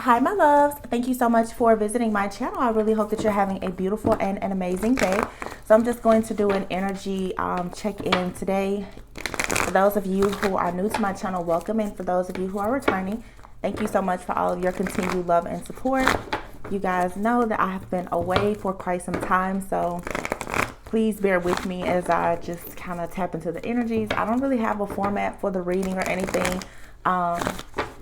Hi, my loves. Thank you so much for visiting my channel. I really hope that you're having a beautiful and an amazing day. So I'm just going to do an energy check-in today. For those of you who are new to my channel, welcome. And for those of you who are returning, thank you so much for all of your continued love and support. You guys know that I have been away for quite some time, so please bear with me as I just kind of tap into the energies. I don't really have a format for the reading or anything.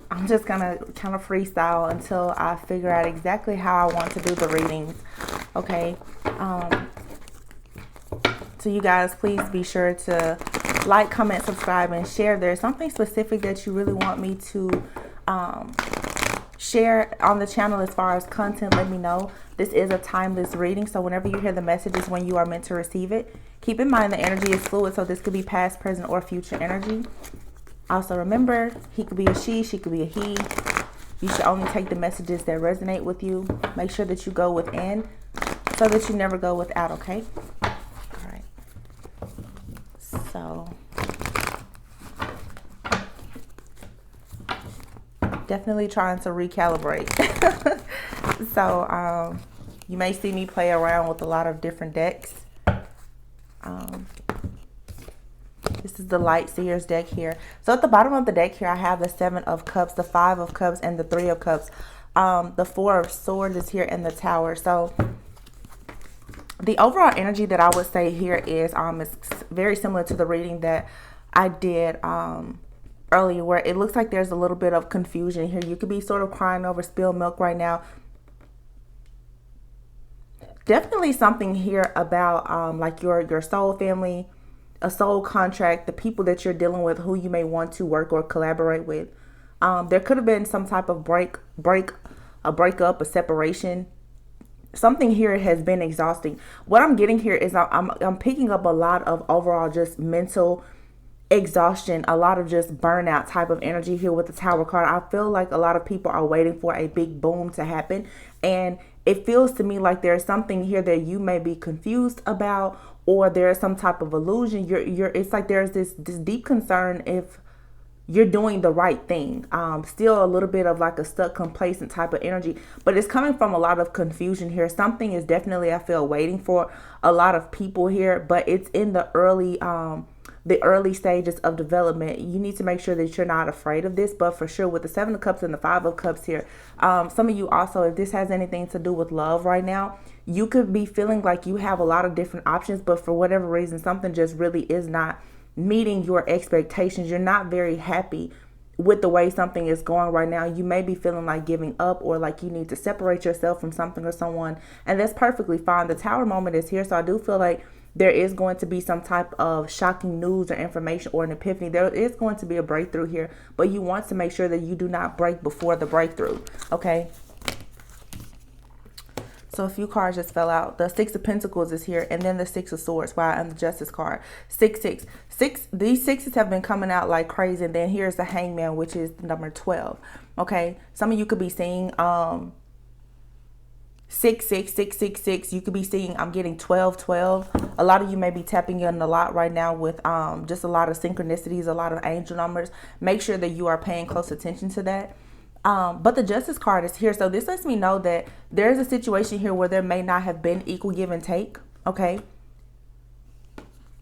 I'm just gonna kind of freestyle until I figure out exactly how I want to do the readings. Okay. So you guys, please be sure to like, comment, subscribe, and share. If there's something specific that you really want me to share on the channel as far as content, let me know. This is a timeless reading, so whenever you hear the message is when you are meant to receive it. Keep in mind the energy is fluid, so this could be past, present, or future energy. Also remember, he could be a she could be a he. You should only take the messages that resonate with you. Make sure that you go within so that you never go without, okay? All right. So, definitely trying to recalibrate. So, you may see me play around with a lot of different decks. This is the Light Seers deck here. So at the bottom of the deck here, I have the 7 of Cups, the 5 of Cups, and the 3 of Cups. The 4 of Swords is here in the Tower. So the overall energy that I would say here is very similar to the reading that I did earlier, where it looks like there's a little bit of confusion here. You could be sort of crying over spilled milk right now. Definitely something here about like your soul family, a soul contract, the people that you're dealing with, who you may want to work or collaborate with. There could have been some type of a breakup, a separation. Something here has been exhausting. What I'm getting here is I'm picking up a lot of overall just mental exhaustion, a lot of just burnout type of energy here with the Tower card. I feel like a lot of people are waiting for a big boom to happen, and it feels to me like there's something here that you may be confused about, or there's some type of illusion. It's like there's this deep concern if you're doing the right thing. Still a little bit of like a stuck, complacent type of energy, but it's coming from a lot of confusion here. Something is definitely, I feel, waiting for a lot of people here, but it's in the early stages of development. You need to make sure that you're not afraid of this, but for sure with the 7 of Cups and the 5 of Cups here, some of you also, if this has anything to do with love right now, you could be feeling like you have a lot of different options, but for whatever reason, something just really is not meeting your expectations. You're not very happy with the way something is going right now. You may be feeling like giving up, or like you need to separate yourself from something or someone, and that's perfectly fine. The Tower moment is here, so I do feel like there is going to be some type of shocking news or information or an epiphany. There is going to be a breakthrough here, but you want to make sure that you do not break before the breakthrough, okay? So a few cards just fell out. The 6 of Pentacles is here, and then the 6 of Swords. Wow, and the Justice card. 6, 6. These sixes have been coming out like crazy, and then here's the Hangman, which is number 12, okay? Some of you could be seeing 6, 6, 6, 6, 6. You could be seeing, I'm getting 12, 12. A lot of you may be tapping in a lot right now with just a lot of synchronicities, a lot of angel numbers. Make sure that you are paying close attention to that. But the Justice card is here. So this lets me know that there's a situation here where there may not have been equal give and take, okay?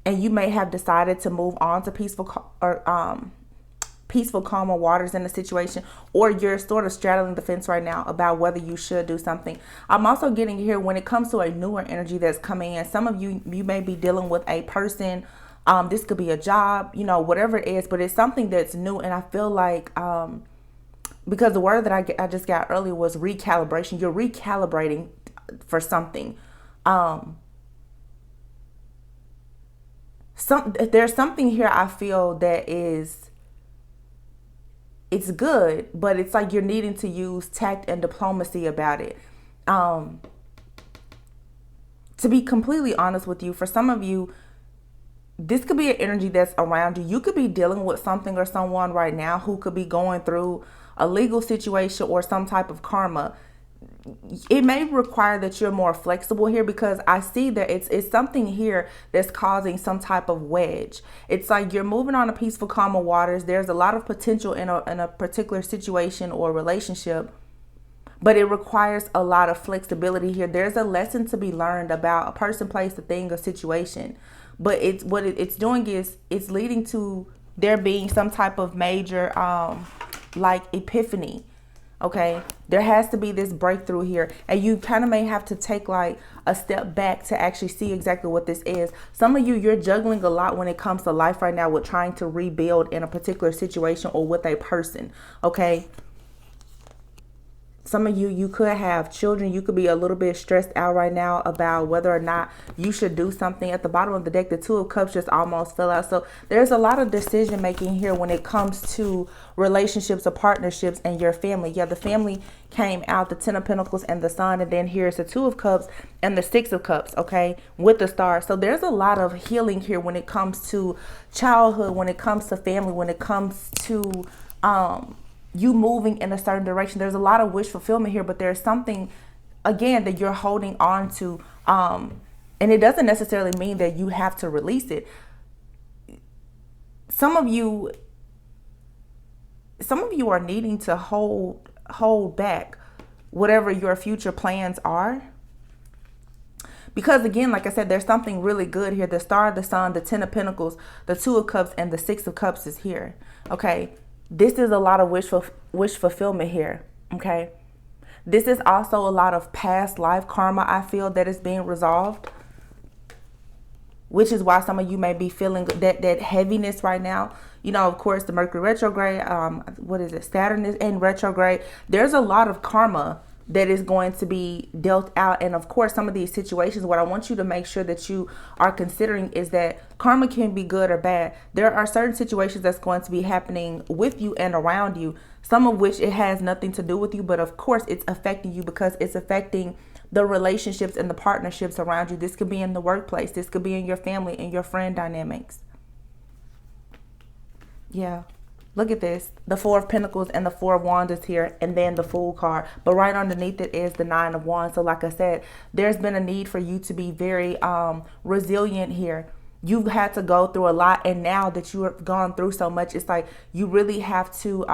And you may have decided to move on to peaceful, calmer waters in the situation, or you're sort of straddling the fence right now about whether you should do something. I'm also getting here when it comes to a newer energy that's coming in. Some of you may be dealing with a person. This could be a job, you know, whatever it is, but it's something that's new. And I feel like because the word that I just got earlier was recalibration. You're recalibrating for something. There's something here I feel that it's good, but it's like you're needing to use tact and diplomacy about it. To be completely honest with you, for some of you, this could be an energy that's around you. You could be dealing with something or someone right now who could be going through a legal situation or some type of karma. It may require that you're more flexible here, because I see that it's something here that's causing some type of wedge. It's like you're moving on a peaceful, calmer waters. There's a lot of potential in a particular situation or relationship, but it requires a lot of flexibility here. There's a lesson to be learned about a person, place, a thing, a situation. But it's doing is it's leading to there being some type of major like epiphany. Okay, there has to be this breakthrough here, and you kind of may have to take like a step back to actually see exactly what this is. Some of you're juggling a lot when it comes to life right now with trying to rebuild in a particular situation or with a person. Okay, some of you could have children. You could be a little bit stressed out right now about whether or not you should do something. At the bottom of the deck, the Two of Cups just almost fell out. So there's a lot of decision making here when it comes to relationships or partnerships and your family. Yeah, the family came out, the Ten of Pentacles and the Sun, and then here's the Two of Cups and the Six of Cups, okay, with the Star. So there's a lot of healing here when it comes to childhood, when it comes to family, when it comes to you moving in a certain direction. There's a lot of wish fulfillment here, but there's something, again, that you're holding on to. And it doesn't necessarily mean that you have to release it. Some of you are needing to hold back whatever your future plans are. Because again, like I said, there's something really good here. The Star, the Sun, the Ten of Pentacles, the Two of Cups, and the Six of Cups is here. Okay. This is a lot of wish fulfillment here, okay? This is also a lot of past life karma, I feel, that is being resolved, which is why some of you may be feeling that heaviness right now. You know, of course, the Mercury retrograde, Saturn is in retrograde. There's a lot of karma that is going to be dealt out. And of course, some of these situations, what I want you to make sure that you are considering is that karma can be good or bad. There are certain situations that's going to be happening with you and around you, some of which it has nothing to do with you, but of course it's affecting you because it's affecting the relationships and the partnerships around you. This could be in the workplace. This could be in your family and your friend dynamics. Yeah. Look at this. The Four of Pentacles and the Four of Wands is here, and then the Fool card. But right underneath it is the Nine of Wands. So like I said, there's been a need for you to be very resilient here. You've had to go through a lot, and now that you have gone through so much, it's like you really have to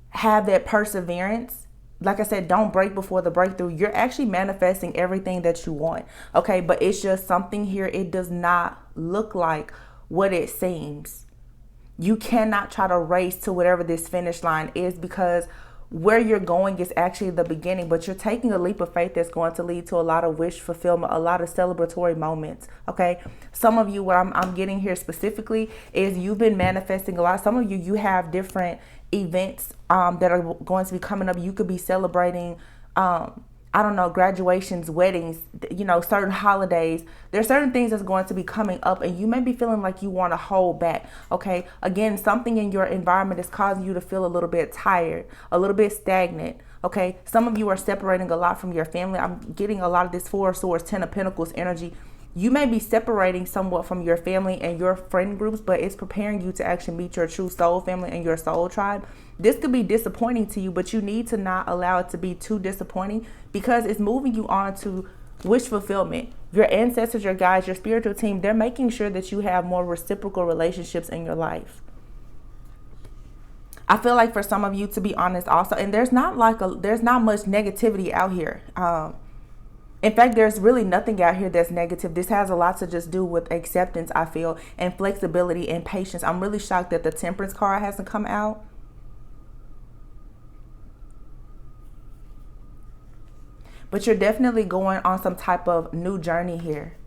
have that perseverance. Like I said, don't break before the breakthrough. You're actually manifesting everything that you want. Okay, but it's just something here. It does not look like what it seems. You cannot try to race to whatever this finish line is, because where you're going is actually the beginning, but you're taking a leap of faith that's going to lead to a lot of wish fulfillment, a lot of celebratory moments. Okay. Some of you, what I'm getting here specifically is you've been manifesting a lot. Some of you have different events that are going to be coming up. You could be celebrating, I don't know, graduations, weddings, you know, certain holidays. There's certain things that's going to be coming up, and you may be feeling like you want to hold back. Okay. Again, something in your environment is causing you to feel a little bit tired, a little bit stagnant. Okay. Some of you are separating a lot from your family. I'm getting a lot of this Four of Swords, Ten of Pentacles energy. You may be separating somewhat from your family and your friend groups, but it's preparing you to actually meet your true soul family and your soul tribe. This could be disappointing to you, but you need to not allow it to be too disappointing, because it's moving you on to wish fulfillment. Your ancestors, your guides, your spiritual team, they're making sure that you have more reciprocal relationships in your life. I feel like for some of you, to be honest also, and there's not much negativity out here. In fact, there's really nothing out here that's negative. This has a lot to just do with acceptance, I feel, and flexibility and patience. I'm really shocked that the Temperance card hasn't come out. But you're definitely going on some type of new journey here.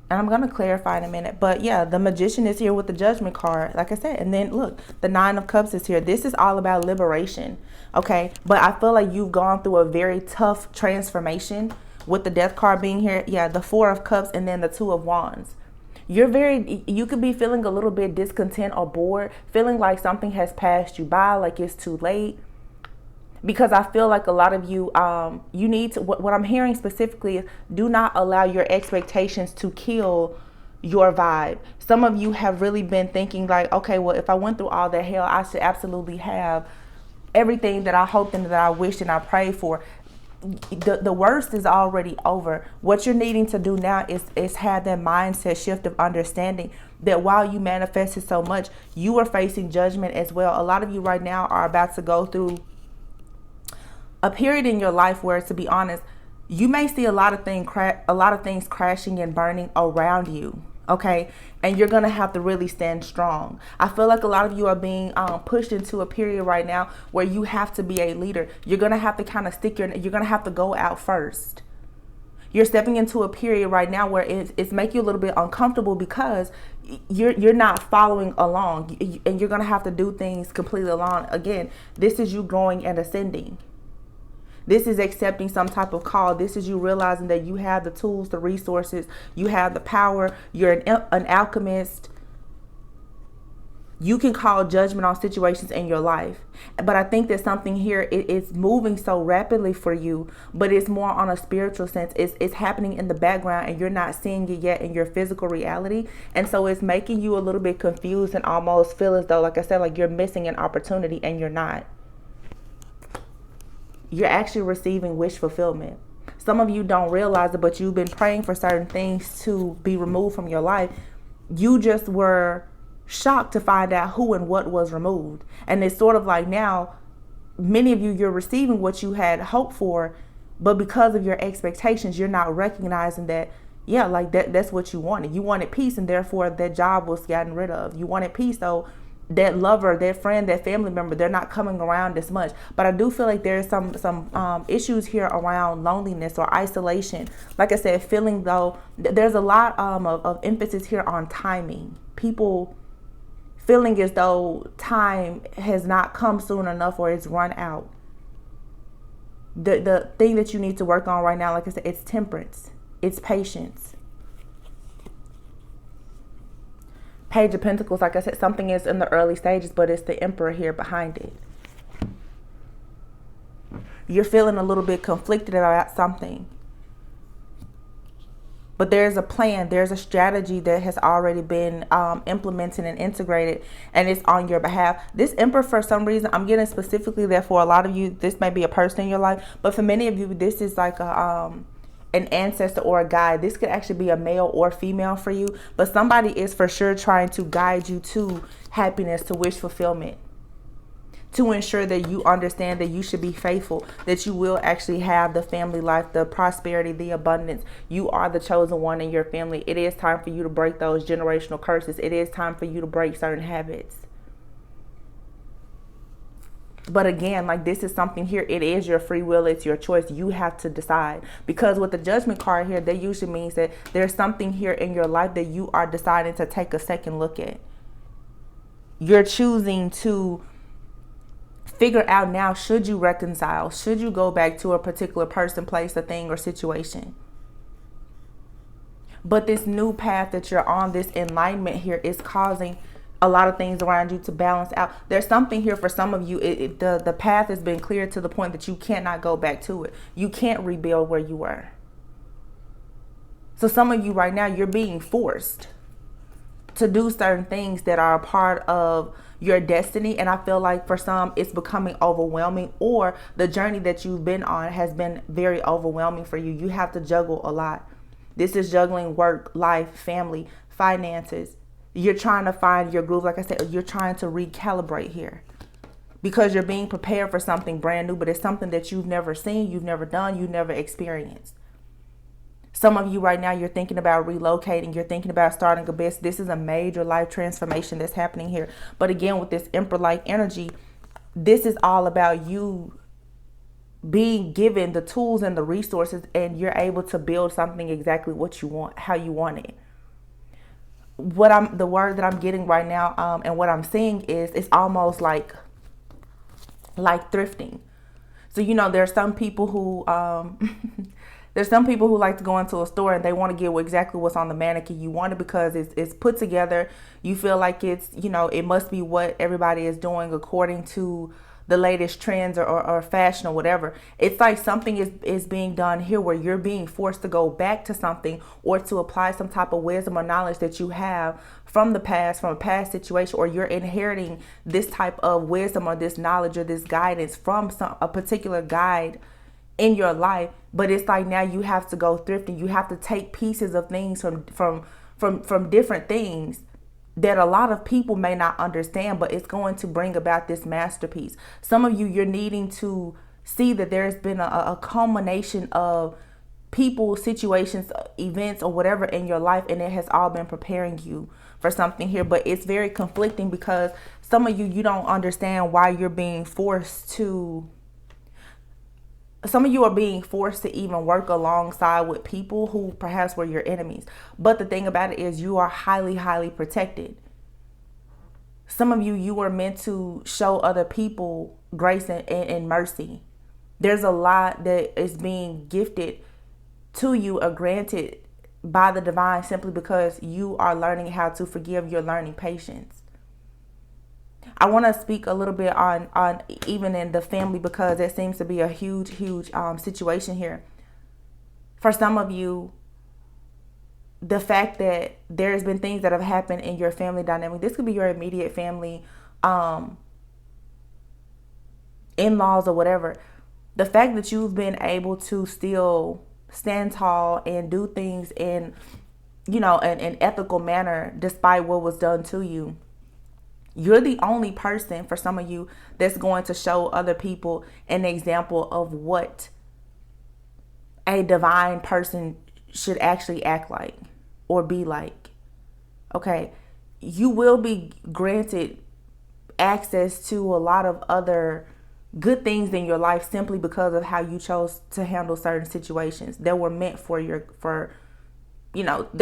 And I'm going to clarify in a minute. But yeah, the Magician is here with the Judgment card, like I said. And then look, the Nine of Cups is here. This is all about liberation. Okay. But I feel like you've gone through a very tough transformation with the Death card being here. Yeah, the Four of Cups and then the Two of Wands. You could be feeling a little bit discontent or bored, feeling like something has passed you by, like it's too late. Because I feel like a lot of you, you need to, what I'm hearing specifically is, do not allow your expectations to kill your vibe. Some of you have really been thinking like, okay, well, if I went through all that hell, I should absolutely have everything that I hoped and that I wished and I prayed for. The worst is already over. What you're needing to do now is have that mindset shift of understanding that while you manifested so much, you are facing judgment as well. A lot of you right now are about to go through a period in your life where, to be honest, you may see a lot of things crashing and burning around you. Okay, and you're gonna have to really stand strong. I feel like a lot of you are being pushed into a period right now where you have to be a leader. You're gonna have to kind of you're gonna have to go out first. You're stepping into a period right now where it's making you a little bit uncomfortable because you're not following along, and you're gonna have to do things completely alone. Again, this is you growing and ascending. This is accepting some type of call. This is you realizing that you have the tools, the resources, you have the power. You're an alchemist. You can call judgment on situations in your life. But I think that something here is moving so rapidly for you, but it's more on a spiritual sense. It's happening in the background and you're not seeing it yet in your physical reality. And so it's making you a little bit confused and almost feel as though, like I said, like you're missing an opportunity, and you're not. You're actually receiving wish fulfillment. Some of you don't realize it, but you've been praying for certain things to be removed from your life. You just were shocked to find out who and what was removed. And it's sort of like now, many of you, you're receiving what you had hoped for, but because of your expectations, you're not recognizing that, yeah, like that's what you wanted. You wanted peace, and therefore that job was gotten rid of. You wanted peace, so that lover, that friend, that family member, they're not coming around as much. But I do feel like there's some issues here around loneliness or isolation. Like I said, feeling though, there's a lot of emphasis here on timing. People feeling as though time has not come soon enough or it's run out. The thing that you need to work on right now, like I said, it's temperance. It's patience. Page of Pentacles, like I said, something is in the early stages, but it's the Emperor here behind it. You're feeling a little bit conflicted about something. But there's a plan, there's a strategy that has already been implemented and integrated, and it's on your behalf. This Emperor, for some reason, I'm getting specifically that for a lot of you, this may be a person in your life, but for many of you, this is like an ancestor or a guide. This could actually be a male or female for you, but somebody is for sure trying to guide you to happiness, to wish fulfillment, to ensure that you understand that you should be faithful, that you will actually have the family life, the prosperity, the abundance. You are the chosen one in your family. It is time for you to break those generational curses. It is time for you to break certain habits. But again, like this is something here. It is your free will. It's your choice. You have to decide. Because with the Judgment card here, that usually means that there's something here in your life that you are deciding to take a second look at. You're choosing to figure out now, should you reconcile? Should you go back to a particular person, place, a thing, or situation? But this new path that you're on, this enlightenment here, is causing a lot of things around you to balance out. There's something here for some of you. The path has been cleared to the point that you cannot go back to it. You can't rebuild where you were. So some of you right now, you're being forced to do certain things that are a part of your destiny. And I feel like for some, it's becoming overwhelming, or the journey that you've been on has been very overwhelming for you. You have to juggle a lot. This is juggling work, life, family, finances. You're trying to find your groove. Like I said, you're trying to recalibrate here because you're being prepared for something brand new, but it's something that you've never seen, you've never done, you've never experienced. Some of you right now, you're thinking about relocating. You're thinking about starting a business. This is a major life transformation that's happening here. But again, with this Emperor-like energy, this is all about you being given the tools and the resources, and you're able to build something exactly what you want, how you want it. The word that I'm getting right now, and what I'm seeing is, it's almost like thrifting. So, you know, there's some people who, there's some people who like to go into a store and they want to get exactly what's on the mannequin. You want it because it's put together. You feel like it's, you know, it must be what everybody is doing according to the latest trends or fashion or whatever. It's like something is being done here where you're being forced to go back to something, or to apply some type of wisdom or knowledge that you have from the past, from a past situation, or you're inheriting this type of wisdom or this knowledge or this guidance from a particular guide in your life. But it's like now you have to go thrifting. You have to take pieces of things from different things that a lot of people may not understand, but it's going to bring about this masterpiece. Some of you, you're needing to see that there's been a culmination of people, situations, events, or whatever in your life, and it has all been preparing you for something here. But it's very conflicting because some of you, you don't understand why you're being forced to. Some of you are being forced to even work alongside with people who perhaps were your enemies. But the thing about it is you are highly, highly protected. Some of you, you were meant to show other people grace and mercy. There's a lot that is being gifted to you or granted by the divine simply because you are learning how to forgive. You're learning patience. I want to speak a little bit on even in the family, because it seems to be a huge situation here. For some of you, the fact that there's been things that have happened in your family dynamic, this could be your immediate family, in-laws or whatever. The fact that you've been able to still stand tall and do things in, an ethical manner despite what was done to you. You're the only person, for some of you, that's going to show other people an example of what a divine person should actually act like or be like. Okay, you will be granted access to a lot of other good things in your life simply because of how you chose to handle certain situations that were meant that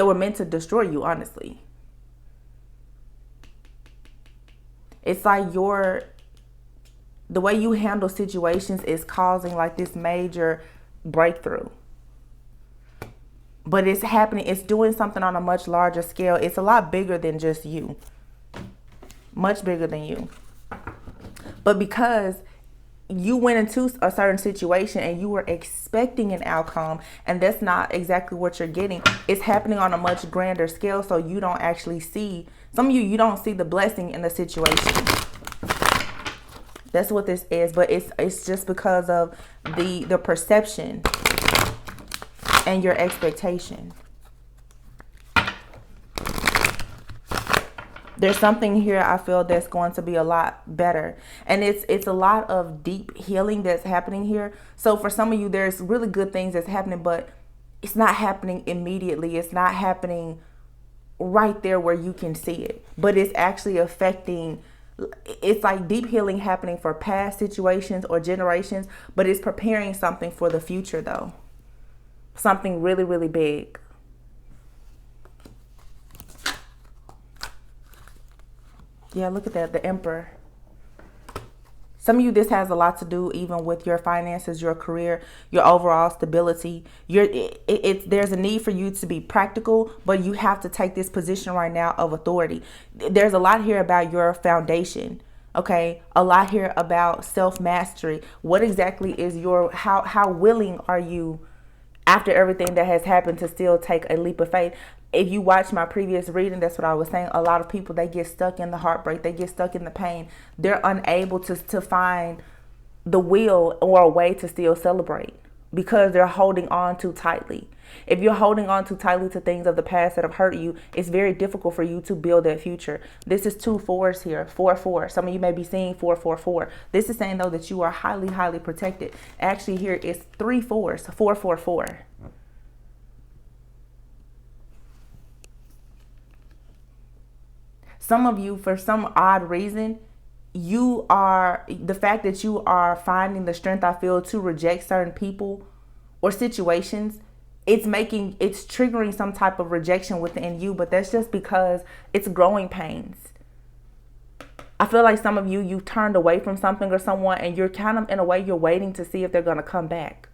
were meant to destroy you, honestly. It's like the way you handle situations is causing like this major breakthrough. But it's happening, it's doing something on a much larger scale. It's a lot bigger than just you. Much bigger than you. But because you went into a certain situation and you were expecting an outcome, and that's not exactly what you're getting, it's happening on a much grander scale, so you don't actually see, some of you don't see the blessing in the situation. That's what this is. But it's just because of the perception and your expectation. There's something here I feel that's going to be a lot better. And it's a lot of deep healing that's happening here. So for some of you, there's really good things that's happening, but it's not happening immediately. It's not happening right there where you can see it. But it's actually affecting, it's like deep healing happening for past situations or generations, but it's preparing something for the future though. Something really, really big. Yeah, look at that, the Emperor. Some of you, this has a lot to do even with your finances, your career, your overall stability. There's a need for you to be practical, but you have to take this position right now of authority. There's a lot here about your foundation. Okay, a lot here about self-mastery. What exactly is how willing are you after everything that has happened to still take a leap of faith? If you watch my previous reading, that's what I was saying. A lot of people, they get stuck in the heartbreak. They get stuck in the pain. They're unable to find the will or a way to still celebrate because they're holding on too tightly. If you're holding on too tightly to things of the past that have hurt you, it's very difficult for you to build that future. This is 2 4s here, 4 4. Some of you may be seeing 4 4 4. This is saying though that you are highly, highly protected. Actually, here it's 3 4s, 4 4 4. Some of you, for some odd reason, the fact that you are finding the strength, I feel, to reject certain people or situations, it's triggering some type of rejection within you, but that's just because it's growing pains. I feel like some of you, you've turned away from something or someone, and you're kind of, in a way, you're waiting to see if they're going to come back.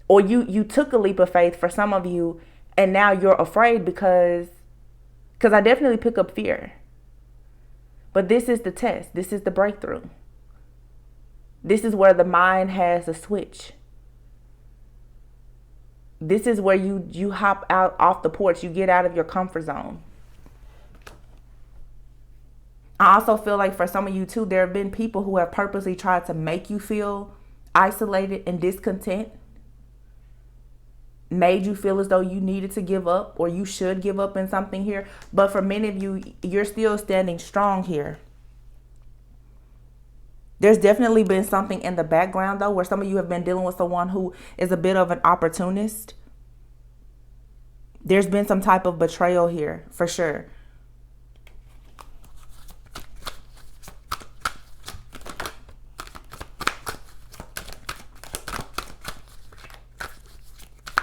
Or you took a leap of faith for some of you, and now you're afraid because I definitely pick up fear. But this is the test. This is the breakthrough. This is where the mind has a switch. This is where you hop out off the porch. You get out of your comfort zone. I also feel like for some of you too, there have been people who have purposely tried to make you feel isolated and discontent. made you feel as though you needed to give up or you should give up in something here. But for many of you, you're still standing strong here. There's definitely been something in the background, though, where some of you have been dealing with someone who is a bit of an opportunist. There's been some type of betrayal here, for sure.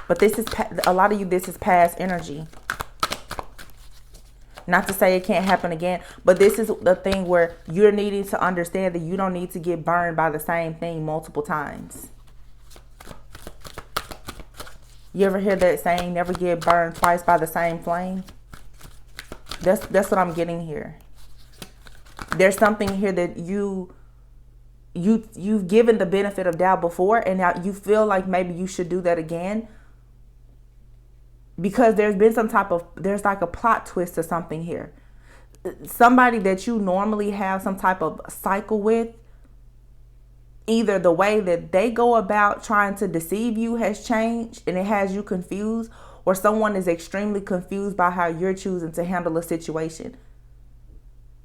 But this is, a lot of you, this is past energy. Not to say it can't happen again, but this is the thing where you're needing to understand that you don't need to get burned by the same thing multiple times. You ever hear that saying, never get burned twice by the same flame? That's what I'm getting here. There's something here that you've given the benefit of doubt before, and now you feel like maybe you should do that again. Because there's been there's like a plot twist to something here. Somebody that you normally have some type of cycle with, either the way that they go about trying to deceive you has changed and it has you confused, or someone is extremely confused by how you're choosing to handle a situation.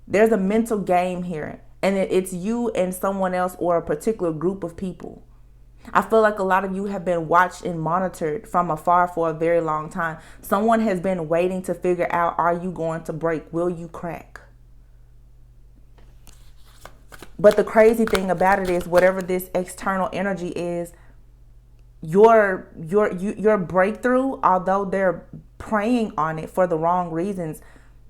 There's a mental game here, and it's you and someone else or a particular group of people. I feel like a lot of you have been watched and monitored from afar for a very long time. Someone has been waiting to figure out, are you going to break? Will you crack? But the crazy thing about it is, whatever this external energy is, your breakthrough, although they're preying on it for the wrong reasons,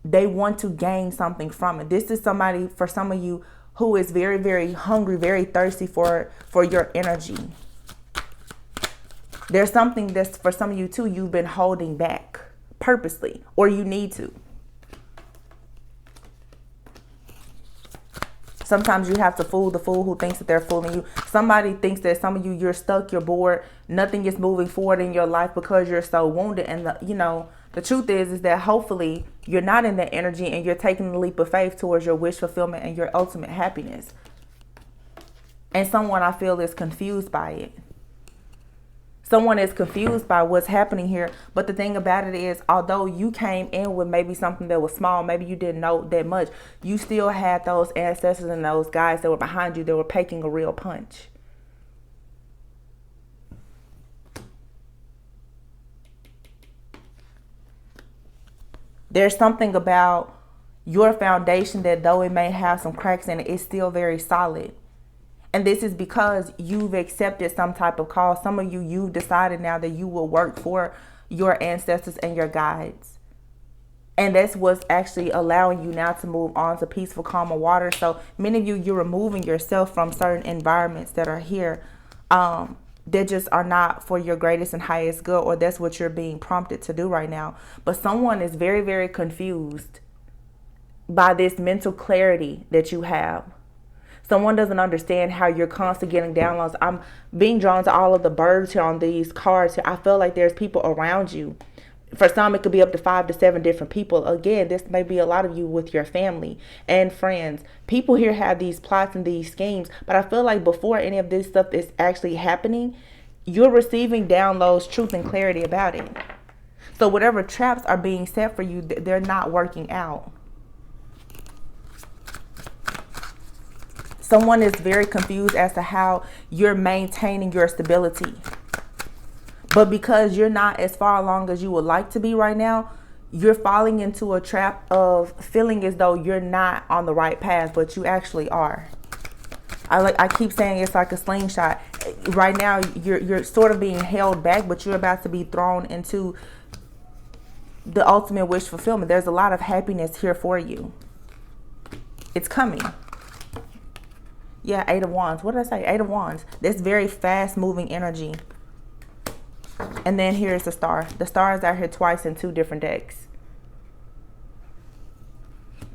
they want to gain something from it. This is somebody, for some of you, who is very, very hungry, very thirsty for your energy. There's something that's, for some of you too, you've been holding back purposely, or you need to. Sometimes you have to fool the fool who thinks that they're fooling you. Somebody thinks that some of you, you're stuck, you're bored, nothing is moving forward in your life because you're so wounded. And the truth is that hopefully you're not in that energy and you're taking the leap of faith towards your wish fulfillment and your ultimate happiness. And someone, I feel, is confused by it. Someone is confused by what's happening here. But the thing about it is, although you came in with maybe something that was small, maybe you didn't know that much, you still had those ancestors and those guys that were behind you that were packing a real punch. There's something about your foundation that, though it may have some cracks in it, it's still very solid. And this is because you've accepted some type of call. Some of you, you've decided now that you will work for your ancestors and your guides. And that's what's actually allowing you now to move on to peaceful, calmer water. So many of you, you're removing yourself from certain environments that are here that just are not for your greatest and highest good, or that's what you're being prompted to do right now. But someone is very, very confused by this mental clarity that you have. Someone doesn't understand how you're constantly getting downloads. I'm being drawn to all of the birds here on these cards here. I feel like there's people around you. For some, it could be up to 5 to 7 different people. Again, this may be a lot of you with your family and friends. People here have these plots and these schemes. But I feel like before any of this stuff is actually happening, you're receiving downloads, truth, and clarity about it. So whatever traps are being set for you, they're not working out. Someone is very confused as to how you're maintaining your stability. But because you're not as far along as you would like to be right now, you're falling into a trap of feeling as though you're not on the right path, but you actually are. I keep saying it's like a slingshot. Right now, you're sort of being held back, but you're about to be thrown into the ultimate wish fulfillment. There's a lot of happiness here for you. It's coming. Yeah, 8 of Wands. What did I say? 8 of Wands. That's very fast moving energy. And then here's the Star. The Star is out here twice in 2 different decks.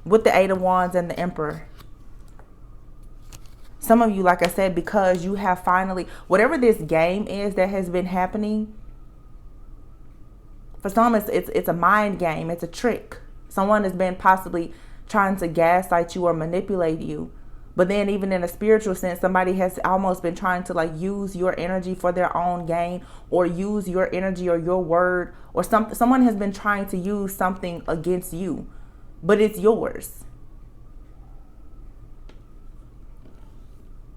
With the 8 of Wands and the Emperor. Some of you, like I said, because you have finally, whatever this game is that has been happening, for some it's a mind game. It's a trick. Someone has been possibly trying to gaslight you or manipulate you. But then even in a spiritual sense, somebody has almost been trying to like use your energy for their own gain, or use your energy or your word, or something. Someone has been trying to use something against you, but it's yours.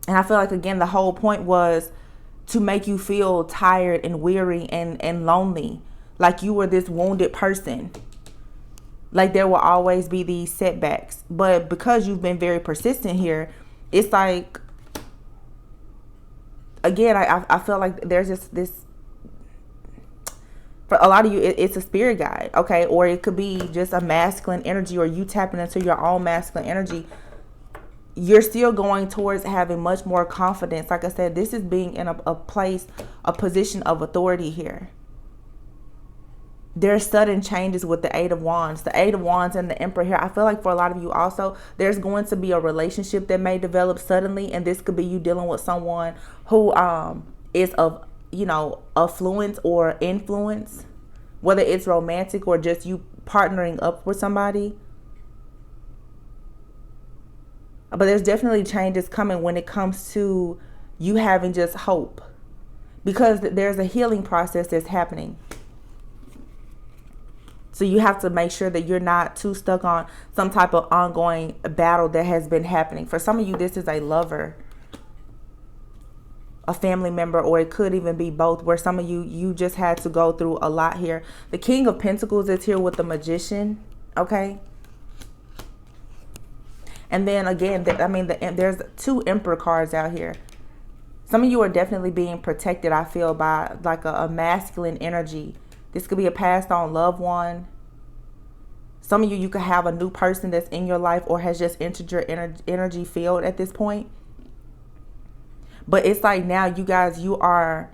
And I feel like, again, the whole point was to make you feel tired and weary and lonely, like you were this wounded person. Like there will always be these setbacks. But because you've been very persistent here, it's like, again, I feel like there's just this, for a lot of you, it's a spirit guide, okay? Or it could be just a masculine energy, or you tapping into your own masculine energy. You're still going towards having much more confidence. Like I said, this is being in a place, a position of authority here. There's sudden changes with the Eight of Wands. The Eight of Wands and the Emperor here. I feel like for a lot of you also, there's going to be a relationship that may develop suddenly. And this could be you dealing with someone who is of, affluence or influence. Whether it's romantic or just you partnering up with somebody. But there's definitely changes coming when it comes to you having just hope. Because there's a healing process that's happening. So you have to make sure that you're not too stuck on some type of ongoing battle that has been happening. For some of you, this is a lover, a family member, or it could even be both, where some of you just had to go through a lot here. The King of Pentacles is here with the Magician, okay? And then again, there's two Emperor cards out here. Some of you are definitely being protected, I feel, by like a masculine energy. This could be a passed on loved one. Some of you could have a new person that's in your life or has just entered your energy field at this point. But it's like now you guys, you are...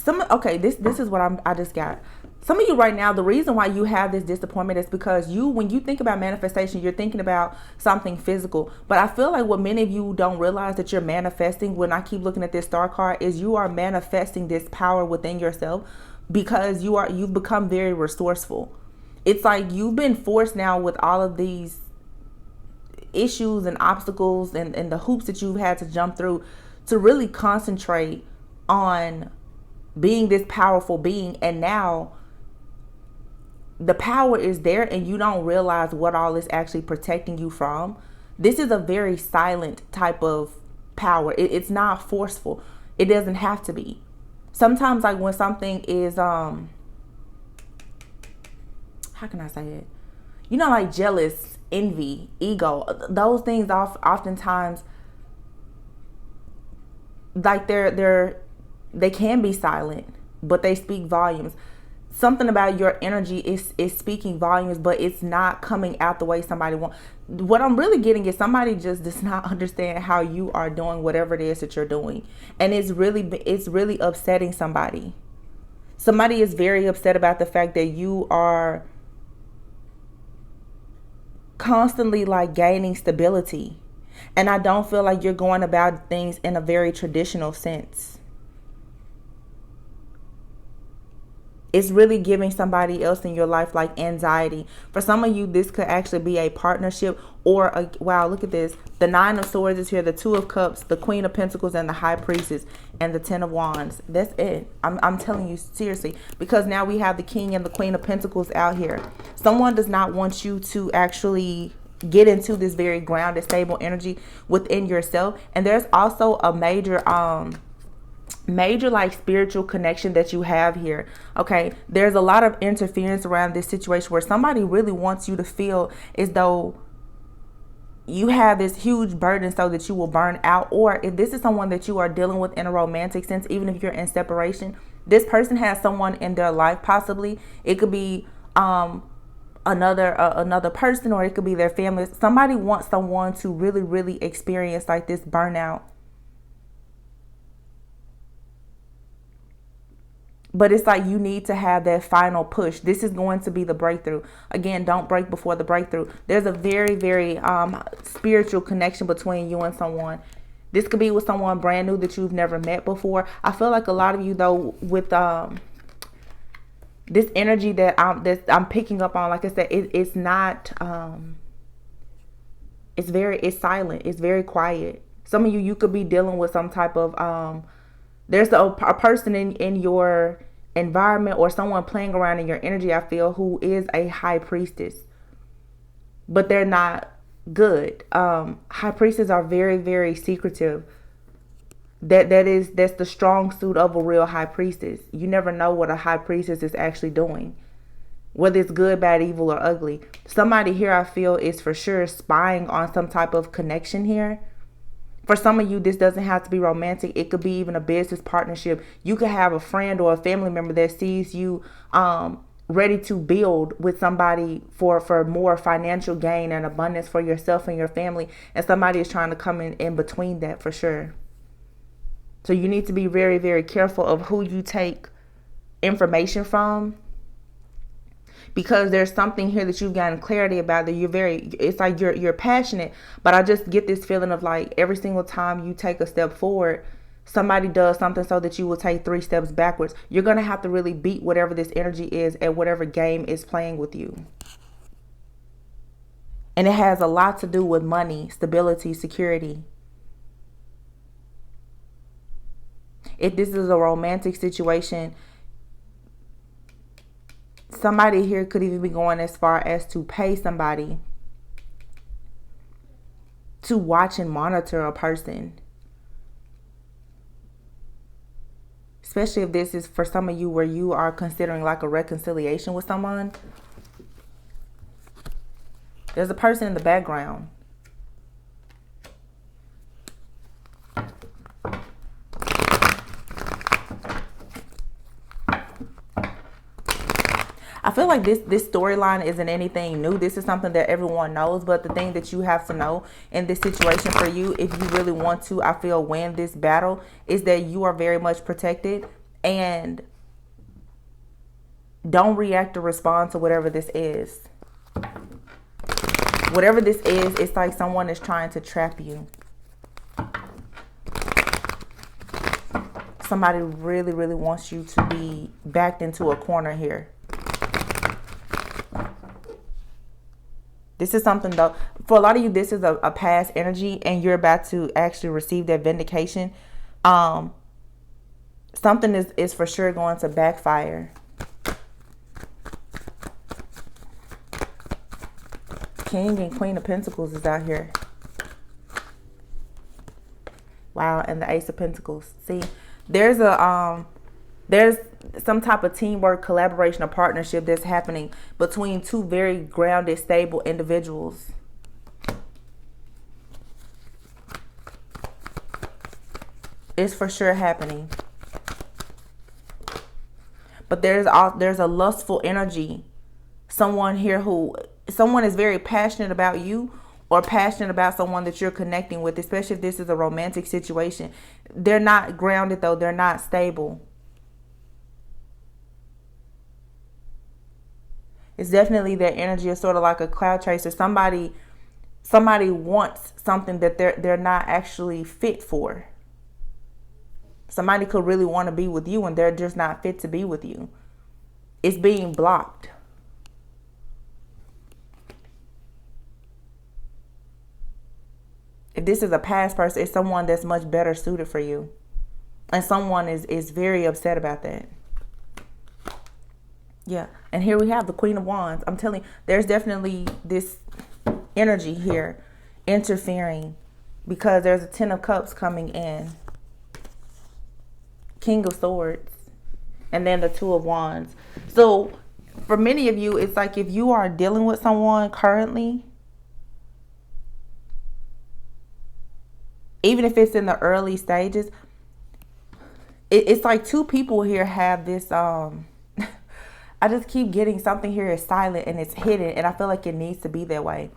This is what I just got. Some of you right now, the reason why you have this disappointment is because when you think about manifestation, you're thinking about something physical. But I feel like what many of you don't realize that you're manifesting, when I keep looking at this star card, is you are manifesting this power within yourself, because you've become very resourceful. It's like you've been forced now with all of these issues and obstacles and the hoops that you've had to jump through to really concentrate on being this powerful being. And now the power is there and you don't realize what all is actually protecting you from. This is a very silent type of power. It's not forceful. It doesn't have to be. Sometimes, like when something is, how can I say it? Like jealous, envy, ego, those things oftentimes, like they can be silent, but they speak volumes. Something about your energy is speaking volumes, but it's not coming out the way somebody wants. What I'm really getting is somebody just does not understand how you are doing whatever it is that you're doing. And it's really upsetting somebody. Somebody is very upset about the fact that you are constantly like gaining stability. And I don't feel like you're going about things in a very traditional sense. It's really giving somebody else in your life like anxiety. For some of you, this could actually be a partnership or wow, look at this. The Nine of Swords is here, the Two of Cups, the Queen of Pentacles, and the High Priestess, and the Ten of Wands. That's it. I'm telling you seriously, because now we have the King and the Queen of Pentacles out here. Someone does not want you to actually get into this very grounded, stable energy within yourself. And there's also a major like spiritual connection that you have here. Okay, there's a lot of interference around this situation where somebody really wants you to feel as though you have this huge burden so that you will burn out. Or if this is someone that you are dealing with in a romantic sense, even if you're in separation, this person has someone in their life. Possibly it could be another person, or it could be their family. Somebody wants someone to really experience like this burnout. But it's like you need to have that final push. This is going to be the breakthrough. Again, don't break before the breakthrough. There's a very spiritual connection between you and someone. This could be with someone brand new that you've never met before. I feel like a lot of you, though, with this energy that I'm picking up on, like I said, it's not It's silent. It's very quiet. Some of you could be dealing with some type of there's a person in your environment or someone playing around in your energy, I feel, who is a high priestess, but they're not good. High priestesses are very, very secretive. That's the strong suit of a real high priestess. You never know what a high priestess is actually doing, whether it's good, bad, evil, or ugly. Somebody here, I feel, is for sure spying on some type of connection here. For some of you, this doesn't have to be romantic. It could be even a business partnership. You could have a friend or a family member that sees you ready to build with somebody for more financial gain and abundance for yourself and your family. And somebody is trying to come in between that, for sure. So you need to be very, very careful of who you take information from, because there's something here that you've gotten clarity about, that it's like you're passionate, but I just get this feeling of like every single time you take a step forward, somebody does something so that you will take 3 steps backwards. You're going to have to really beat whatever this energy is at whatever game is playing with you. And it has a lot to do with money, stability, security. If this is a romantic situation, somebody here could even be going as far as to pay somebody to watch and monitor a person. Especially if this is for some of you where you are considering like a reconciliation with someone. There's a person in the background. I feel like this storyline isn't anything new. This is something that everyone knows. But the thing that you have to know in this situation for you, if you really want to, I feel, win this battle, is that you are very much protected. And don't react or respond to whatever this is. Whatever this is, it's like someone is trying to trap you. Somebody really, really wants you to be backed into a corner here. This is something, though, for a lot of you, this is a past energy, and you're about to actually receive that vindication. Something is for sure going to backfire. King and Queen of Pentacles is out here. Wow, and the Ace of Pentacles. See, there's some type of teamwork, collaboration, or partnership that's happening between 2 very grounded, stable individuals. It's for sure happening. But there's a lustful energy. Someone is very passionate about you, or passionate about someone that you're connecting with, especially if this is a romantic situation. They're not grounded, though. They're not stable. It's definitely their energy is sort of like a cloud chaser. Somebody wants something that they're not actually fit for. Somebody could really want to be with you, and they're just not fit to be with you. It's being blocked. If this is a past person, it's someone that's much better suited for you. And someone is very upset about that. Yeah. And here we have the Queen of Wands. I'm telling you, there's definitely this energy here interfering, because there's a 10 of Cups coming in. King of Swords. And then the 2 of Wands. So for many of you, it's like if you are dealing with someone currently, even if it's in the early stages, it's like 2 people here have this I just keep getting something here is silent and it's hidden, and I feel like it needs to be that way.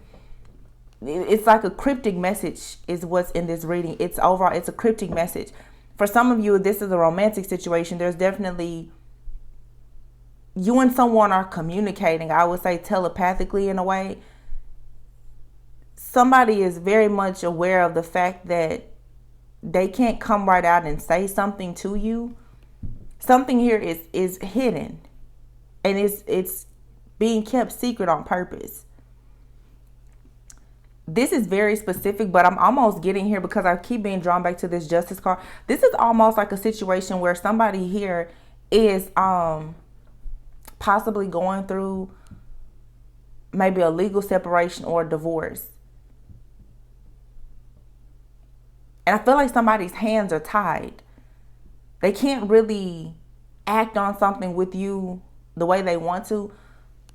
It's like a cryptic message is what's in this reading. It's overall, it's a cryptic message. For some of you, this is a romantic situation. There's definitely, you and someone are communicating, I would say telepathically in a way. Somebody is very much aware of the fact that they can't come right out and say something to you. Something here is hidden. And it's being kept secret on purpose. this is very specific, but I'm almost getting here because I keep being drawn back to this justice card. This is almost like a situation where somebody here is possibly going through maybe a legal separation or a divorce. And I feel like somebody's hands are tied. They can't really act on something with you the way they want to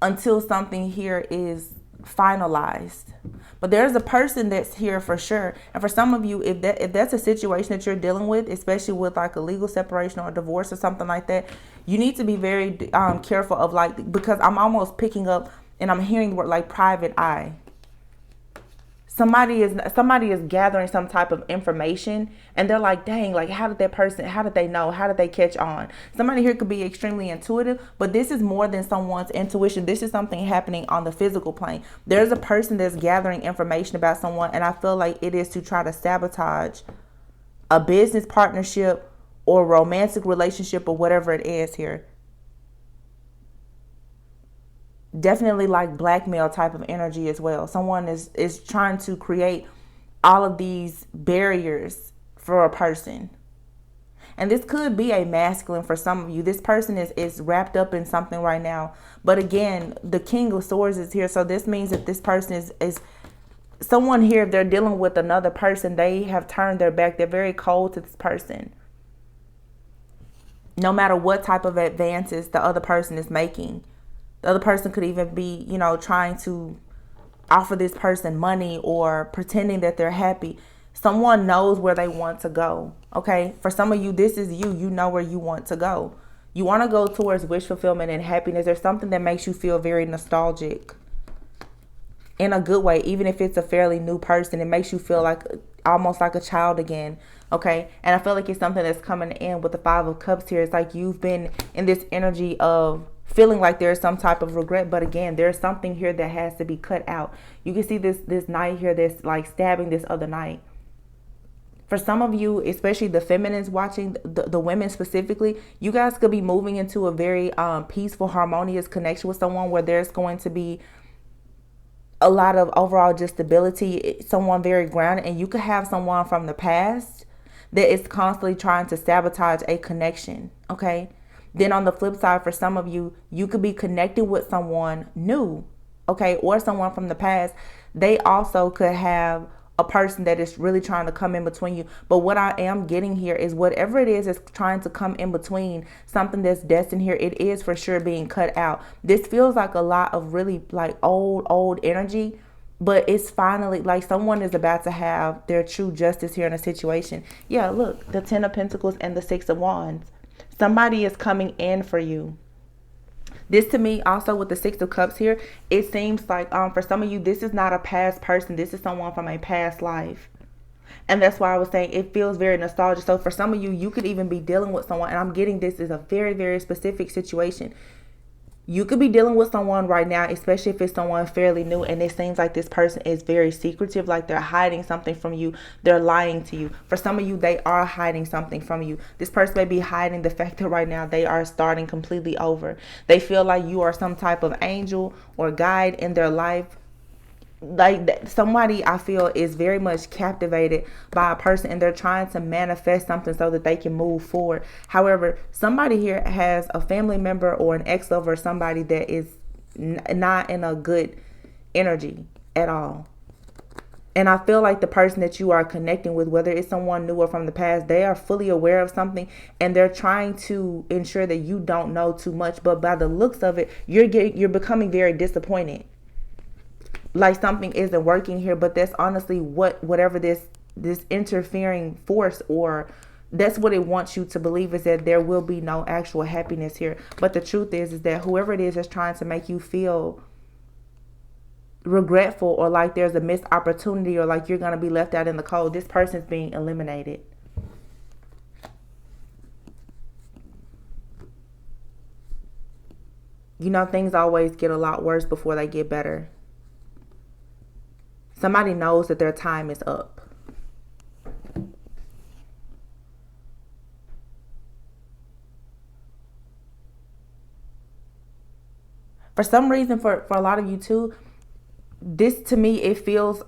until something here is finalized. But there's a person that's here for sure. And for some of you, if that's a situation that you're dealing with, especially with like a legal separation or a divorce or something like that, you need to be very careful of like, because I'm almost picking up and I'm hearing the word like private eye. Somebody is gathering some type of information and they're like, dang, like how did they know? How did they catch on? Somebody here could be extremely intuitive, but this is more than someone's intuition. This is something happening on the physical plane. There's a person that's gathering information about someone, and I feel like it is to try to sabotage a business partnership or romantic relationship or whatever it is here. Definitely like blackmail type of energy as well. Someone is trying to create all of these barriers for a person. And this could be a masculine for some of you. This person is wrapped up in something right now. But again, the King of Swords is here. So this means that this person is someone here. If they're dealing with another person, they have turned their back. They're very cold to this person. No matter what type of advances the other person is making. The other person could even be, trying to offer this person money or pretending that they're happy. Someone knows where they want to go. Okay. For some of you, this is you. You know where you want to go. You want to go towards wish fulfillment and happiness. There's something that makes you feel very nostalgic in a good way. Even if it's a fairly new person, it makes you feel like almost like a child again. Okay. And I feel like it's something that's coming in with the Five of Cups here. It's like you've been in this energy of feeling like there's some type of regret, but again, there's something here that has to be cut out. You can see this knight here that's like stabbing this other knight. For some of you, especially the feminines watching, the women specifically, you guys could be moving into a very peaceful, harmonious connection with someone where there's going to be a lot of overall just stability, someone very grounded, and you could have someone from the past that is constantly trying to sabotage a connection. Okay. Then on the flip side, for some of you, you could be connected with someone new, okay, or someone from the past. They also could have a person that is really trying to come in between you. But what I am getting here is whatever it is trying to come in between, something that's destined here, it is for sure being cut out. This feels like a lot of really like old energy, but it's finally like someone is about to have their true justice here in a situation. Yeah, look, the Ten of Pentacles and the Six of Wands. Somebody is coming in for you. This to me also with the Six of Cups here, it seems like for some of you, this is not a past person. This is someone from a past life. And that's why I was saying it feels very nostalgic. So for some of you, you could even be dealing with someone, and I'm getting this is a very, very specific situation. You could be dealing with someone right now, especially if it's someone fairly new, and it seems like this person is very secretive, like they're hiding something from you. They're lying to you. For some of you, they are hiding something from you. This person may be hiding the fact that right now they are starting completely over. They feel like you are some type of angel or guide in their life. Like somebody I feel is very much captivated by a person, and they're trying to manifest something so that they can move forward. However, somebody here has a family member or an ex-lover, somebody that is not in a good energy at all. And I feel like the person that you are connecting with, whether it's someone new or from the past, they are fully aware of something, and they're trying to ensure that you don't know too much. But by the looks of it, you're becoming very disappointed. Like something isn't working here, but that's honestly whatever this interfering force, or that's what it wants you to believe, is that there will be no actual happiness here. But the truth is that whoever it is trying to make you feel regretful, or like there's a missed opportunity, or like you're going to be left out in the cold, this person's being eliminated. Things always get a lot worse before they get better. Somebody knows that their time is up. For some reason, for a lot of you too, this to me, it feels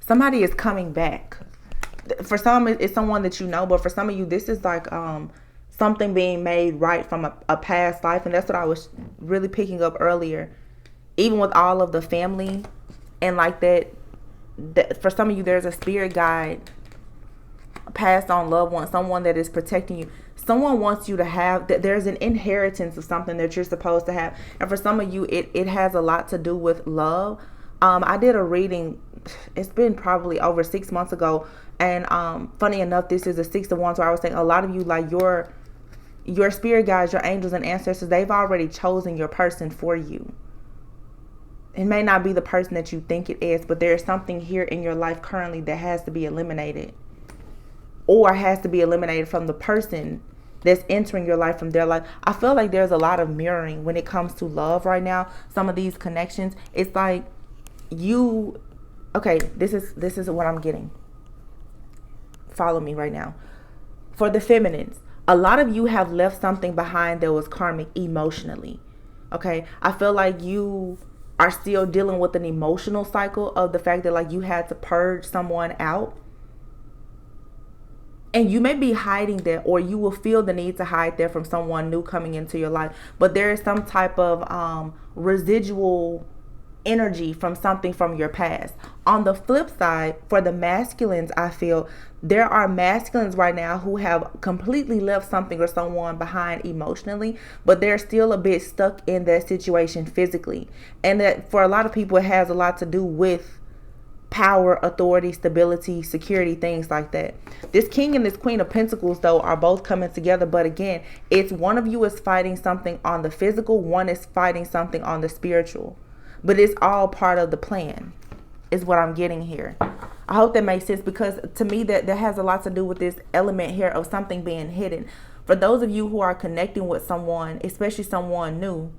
somebody is coming back. For some, it's someone that you know, but for some of you, this is like something being made right from a past life. And that's what I was really picking up earlier. Even with all of the family and like that, for some of you, there's a spirit guide, passed on loved one, someone that is protecting you. Someone wants you to have that. There's an inheritance of something that you're supposed to have. And for some of you, it has a lot to do with love. I did a reading, it's been probably over 6 months ago. And funny enough, this is a 6 of Wands, where I was saying a lot of you, like your spirit guides, your angels and ancestors, they've already chosen your person for you. It may not be the person that you think it is, but there's something here in your life currently that has to be eliminated, or has to be eliminated from the person that's entering your life, from their life. I feel like there's a lot of mirroring when it comes to love right now. Some of these connections, it's like this is what I'm getting. Follow me right now. For the feminines, a lot of you have left something behind that was karmic emotionally. Okay, I feel like you are still dealing with an emotional cycle of the fact that like you had to purge someone out. And you may be hiding that, or you will feel the need to hide that from someone new coming into your life. But there is some type of residual energy from something from your past. On the flip side, for the masculines, I feel there are masculines right now who have completely left something or someone behind emotionally, but they're still a bit stuck in that situation physically. And that for a lot of people, it has a lot to do with power, authority, stability, security, things like that. This King and this Queen of Pentacles, though, are both coming together. But again, it's one of you is fighting something on the physical, one is fighting something on the spiritual. But it's all part of the plan, is what I'm getting here. I hope that makes sense, because to me that has a lot to do with this element here of something being hidden. For those of you who are connecting with someone, especially someone new,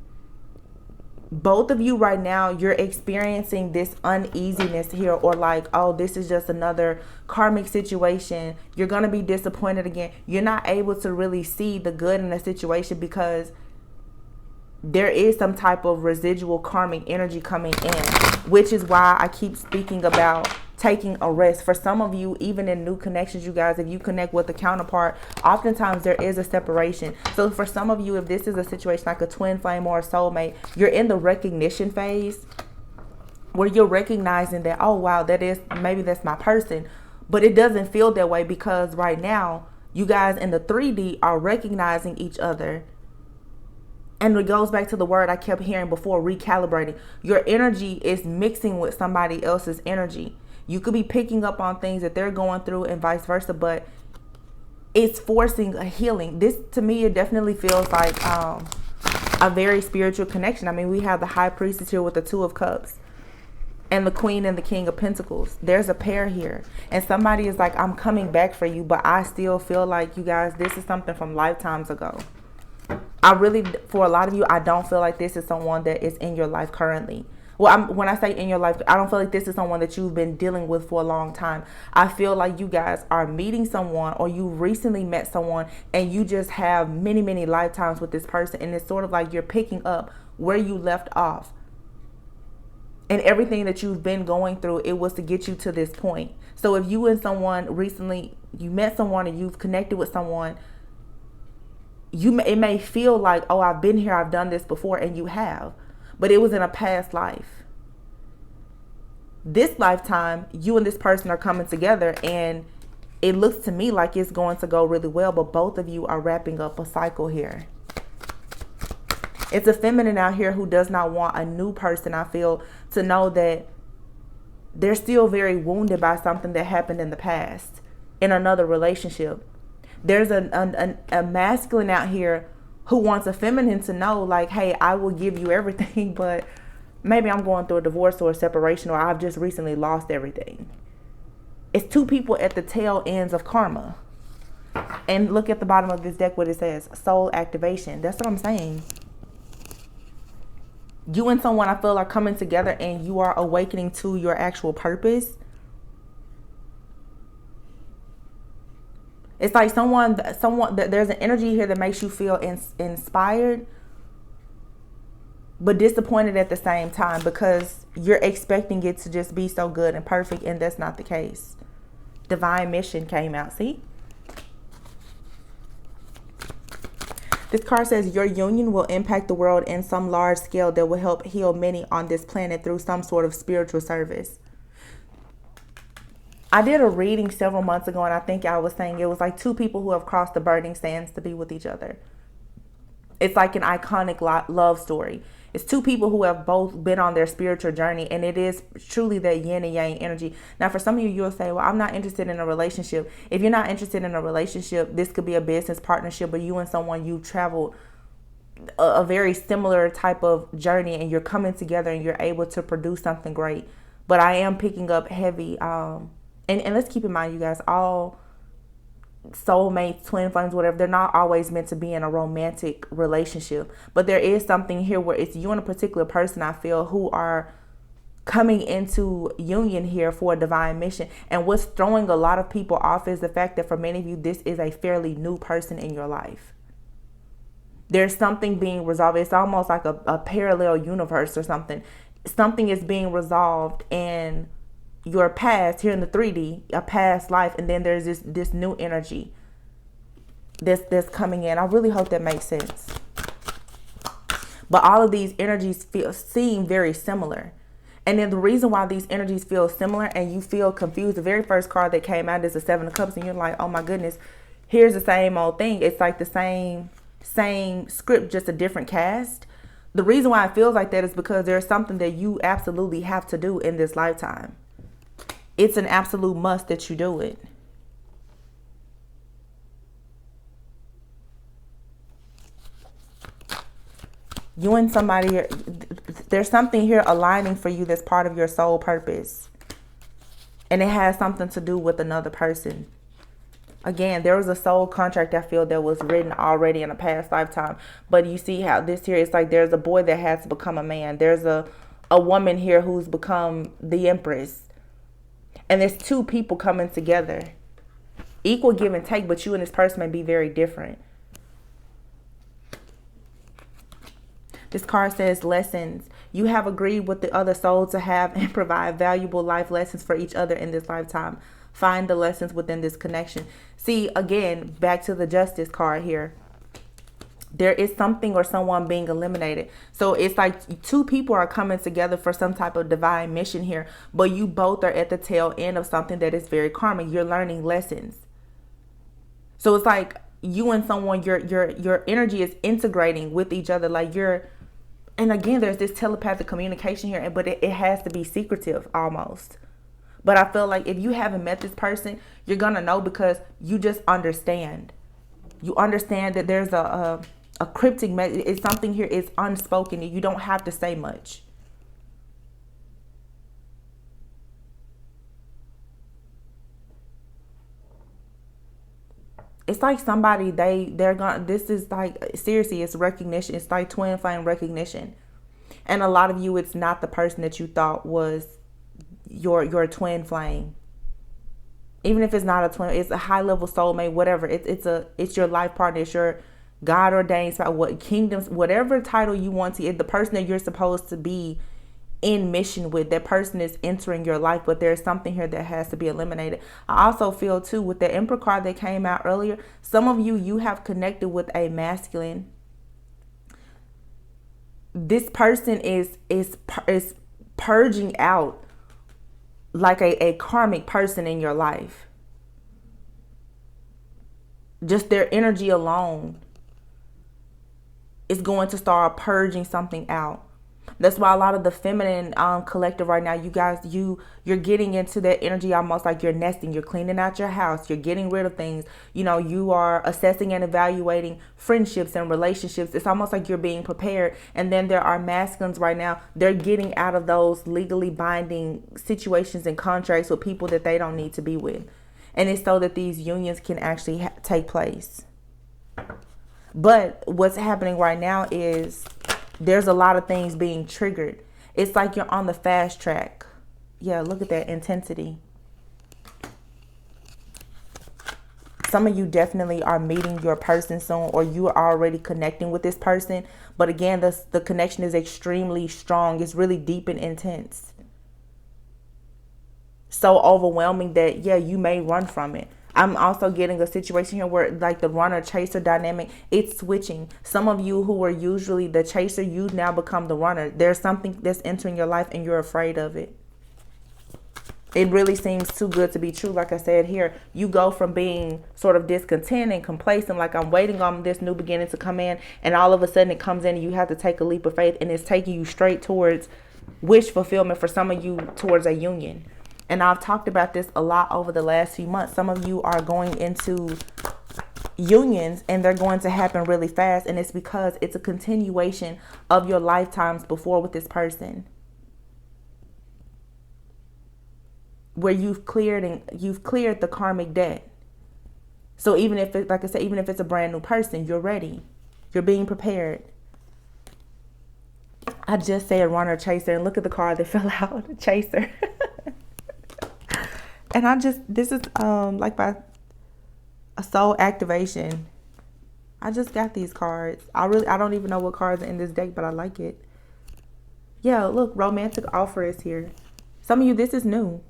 both of you right now, you're experiencing this uneasiness here, or like, oh, this is just another karmic situation. You're going to be disappointed again. You're not able to really see the good in the situation because there is some type of residual karmic energy coming in, which is why I keep speaking about taking a rest. For some of you, even in new connections, you guys, if you connect with a counterpart, oftentimes there is a separation. So for some of you, if this is a situation like a twin flame or a soulmate, you're in the recognition phase where you're recognizing that, oh wow, maybe that's my person. But it doesn't feel that way, because right now you guys in the 3D are recognizing each other. And it goes back to the word I kept hearing before, recalibrating. Your energy is mixing with somebody else's energy. You could be picking up on things that they're going through and vice versa, but it's forcing a healing. This, to me, it definitely feels like a very spiritual connection. I mean, we have the High Priestess here with the Two of Cups and the Queen and the King of Pentacles. There's a pair here. And somebody is like, I'm coming back for you, but I still feel like, you guys, this is something from lifetimes ago. For a lot of you, I don't feel like this is someone that is in your life currently. Well, when I say in your life, I don't feel like this is someone that you've been dealing with for a long time. I feel like you guys are meeting someone, or you recently met someone, and you just have many, many lifetimes with this person. And it's sort of like you're picking up where you left off. And everything that you've been going through, it was to get you to this point. So if you and someone recently, you met someone, or you've connected with someone, it may feel like, oh, I've been here, I've done this before, and you have. But it was in a past life. This lifetime, you and this person are coming together, and it looks to me like it's going to go really well, but both of you are wrapping up a cycle here. It's a feminine out here who does not want a new person, I feel, to know that they're still very wounded by something that happened in the past, in another relationship. There's a masculine out here who wants a feminine to know, like, hey, I will give you everything, but maybe I'm going through a divorce or a separation, or I've just recently lost everything. It's two people at the tail ends of karma. And look at the bottom of this deck, what it says, soul activation. That's what I'm saying. You and someone, I feel, are coming together, and you are awakening to your actual purpose. It's like someone, there's an energy here that makes you feel inspired. but disappointed at the same time because you're expecting it to just be so good and perfect, and that's not the case. Divine mission came out. See? This card says your union will impact the world in some large scale that will help heal many on this planet through some sort of spiritual service. I did a reading several months ago, and I think I was saying it was like two people who have crossed the burning sands to be with each other. It's like an iconic love story. It's two people who have both been on their spiritual journey, and it is truly that yin and yang energy. Now, for some of you, you'll say, well, I'm not interested in a relationship. If you're not interested in a relationship, this could be a business partnership, or you and someone you traveled a very similar type of journey, and you're coming together and you're able to produce something great. But I am picking up heavy. And let's keep in mind, you guys, all soulmates, twin flames, whatever, they're not always meant to be in a romantic relationship, but there is something here where it's you and a particular person, I feel, who are coming into union here for a divine mission. And what's throwing a lot of people off is the fact that for many of you, this is a fairly new person in your life. There's something being resolved. It's almost like a parallel universe or something. Something is being resolved in your past here in the 3D, a past life, and then there's this new energy that's coming in. I really hope that makes sense. But all of these energies seem very similar. And then the reason why these energies feel similar and you feel confused, the very first card that came out is the Seven of Cups, and you're like, oh my goodness, here's the same old thing. It's like the same script, just a different cast. The reason why it feels like that is because there's something that you absolutely have to do in this lifetime. It's an absolute must that you do it. You and somebody, there's something here aligning for you that's part of your soul purpose. And it has something to do with another person. Again, there was a soul contract, I feel, that was written already in a past lifetime. But you see how this here, it's like there's a boy that has to become a man. There's a woman here who's become the empress. And there's two people coming together. Equal give and take, but you and this person may be very different. This card says lessons. You have agreed with the other soul to have and provide valuable life lessons for each other in this lifetime. Find the lessons within this connection. See, again, back to the Justice card here. There is something or someone being eliminated. So it's like two people are coming together for some type of divine mission here, but you both are at the tail end of something that is very karmic. You're learning lessons. So it's like you and someone, your energy is integrating with each other. Like and again, there's this telepathic communication here, but it has to be secretive almost. But I feel like if you haven't met this person, you're going to know because you just understand. You understand that there's a cryptic message. It's something here is unspoken. You don't have to say much. It's like somebody, this is like, seriously, it's recognition. It's like twin flame recognition. And a lot of you, it's not the person that you thought was your twin flame. Even if it's not a twin, it's a high level soulmate, whatever. It's your life partner. It's your God ordained, what kingdoms, whatever title you want to, the person that you're supposed to be in mission with, that person is entering your life, but there's something here that has to be eliminated. I also feel too with the Emperor card that came out earlier, some of you have connected with a masculine. This person is purging out like a karmic person in your life. Just their energy alone is going to start purging something out. That's why a lot of the feminine collective right now, you guys, you're getting into that energy almost like you're nesting. You're cleaning out your house. You're getting rid of things. You know, you are assessing and evaluating friendships and relationships. It's almost like you're being prepared. And then there are masculines right now. They're getting out of those legally binding situations and contracts with people that they don't need to be with. And it's so that these unions can actually take place. But what's happening right now is there's a lot of things being triggered. It's like you're on the fast track. Yeah, look at that intensity. Some of you definitely are meeting your person soon, or you are already connecting with this person. But again, the connection is extremely strong. It's really deep and intense. So overwhelming that, yeah, you may run from it. I'm also getting a situation here where like the runner chaser dynamic, it's switching. Some of you who were usually the chaser, you now become the runner. There's something that's entering your life and you're afraid of it. It really seems too good to be true. Like I said here, you go from being sort of discontent and complacent, like I'm waiting on this new beginning to come in, and all of a sudden it comes in and you have to take a leap of faith, and it's taking you straight towards wish fulfillment, for some of you towards a union. And I've talked about this a lot over the last few months. Some of you are going into unions and they're going to happen really fast, and it's because it's a continuation of your lifetimes before with this person, where you've cleared the karmic debt. So even if it, like I said, even if it's a brand new person, you're ready. You're being prepared. I just said runner chaser, and look at the card that fell out, chaser. And this is like by a soul activation. I just got these cards. I don't even know what cards are in this deck, but I like it. Yeah, look, romantic offer is here. Some of you, this is new.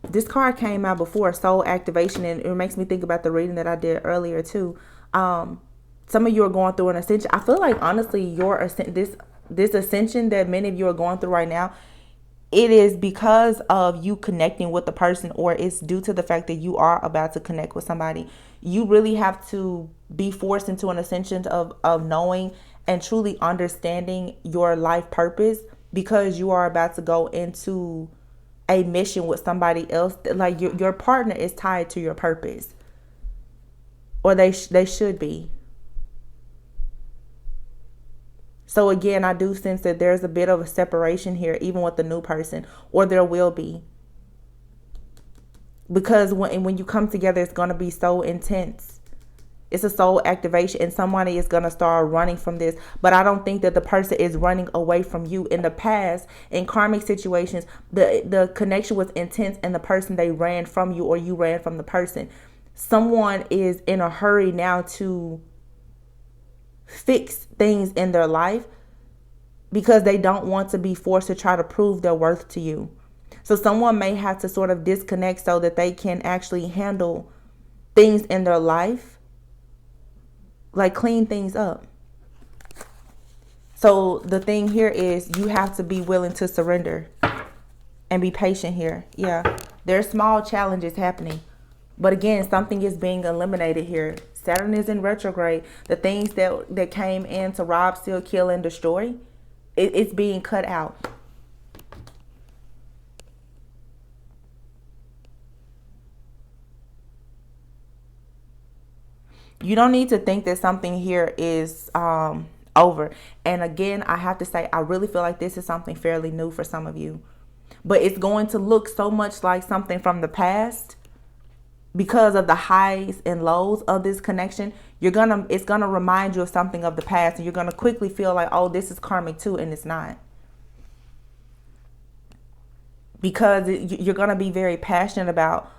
This card came out before soul activation, and it makes me think about the reading that I did earlier too. Some of you are going through an ascension. I feel like honestly, this ascension that many of you are going through right now, it is because of you connecting with the person, or it's due to the fact that you are about to connect with somebody. You really have to be forced into an ascension of knowing and truly understanding your life purpose, because you are about to go into a mission with somebody else. Like your partner is tied to your purpose, or they should be. So again, I do sense that there's a bit of a separation here, even with the new person, or there will be. Because when you come together, it's going to be so intense. It's a soul activation, and somebody is going to start running from this. But I don't think that the person is running away from you. In the past, in karmic situations, the connection was intense, and the person, they ran from you, or you ran from the person. Someone is in a hurry now to fix things in their life because they don't want to be forced to try to prove their worth to you. So someone may have to sort of disconnect so that they can actually handle things in their life, like clean things up. So the thing here is you have to be willing to surrender and be patient here. Yeah, there's small challenges happening, but again, something is being eliminated here. Saturn is in retrograde. The things that came in to rob, steal, kill, and destroy, it's being cut out. You don't need to think that something here is over. And again, I have to say, I really feel like this is something fairly new for some of you. But it's going to look so much like something from the past because of the highs and lows of this connection. It's gonna remind you of something of the past, and you're gonna quickly feel like, oh, this is karmic too, and it's not. Because you're gonna be very passionate about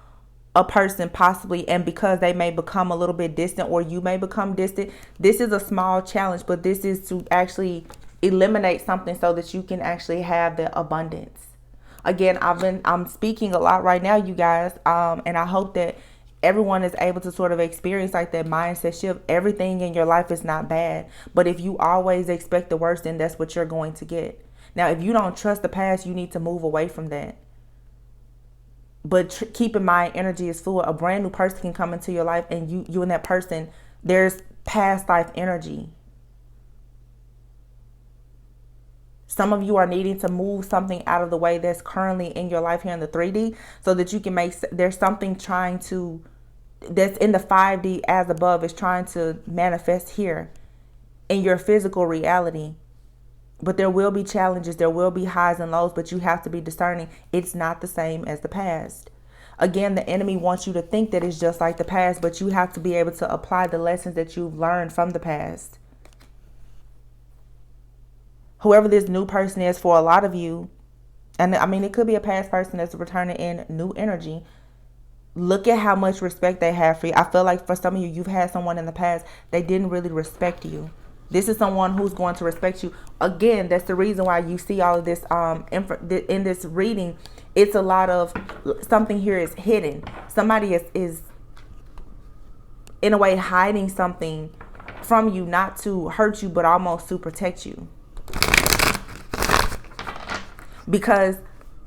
a person possibly, and because they may become a little bit distant, or you may become distant. This is a small challenge, but this is to actually eliminate something so that you can actually have the abundance. Again, I'm speaking a lot right now, you guys, and I hope that everyone is able to sort of experience like that mindset shift. Everything in your life is not bad, but if you always expect the worst, then that's what you're going to get. Now, if you don't trust the past, you need to move away from that. But keep in mind, energy is fluid. A brand new person can come into your life, and you and that person, there's past life energy. Some of you are needing to move something out of the way that's currently in your life here in the 3D, so that you can there's something that's in the 5D as above, is trying to manifest here in your physical reality. But there will be challenges, there will be highs and lows, but you have to be discerning. It's not the same as the past. Again, the enemy wants you to think that it's just like the past, but you have to be able to apply the lessons that you've learned from the past. Whoever this new person is for a lot of you, and I mean, it could be a past person that's returning in new energy. Look at how much respect they have for you. I feel like for some of you, you've had someone in the past, they didn't really respect you. This is someone who's going to respect you. Again, that's the reason why you see all of this in this reading. It's a lot of something here is hidden. Somebody is in a way hiding something from you, not to hurt you, but almost to protect you. Because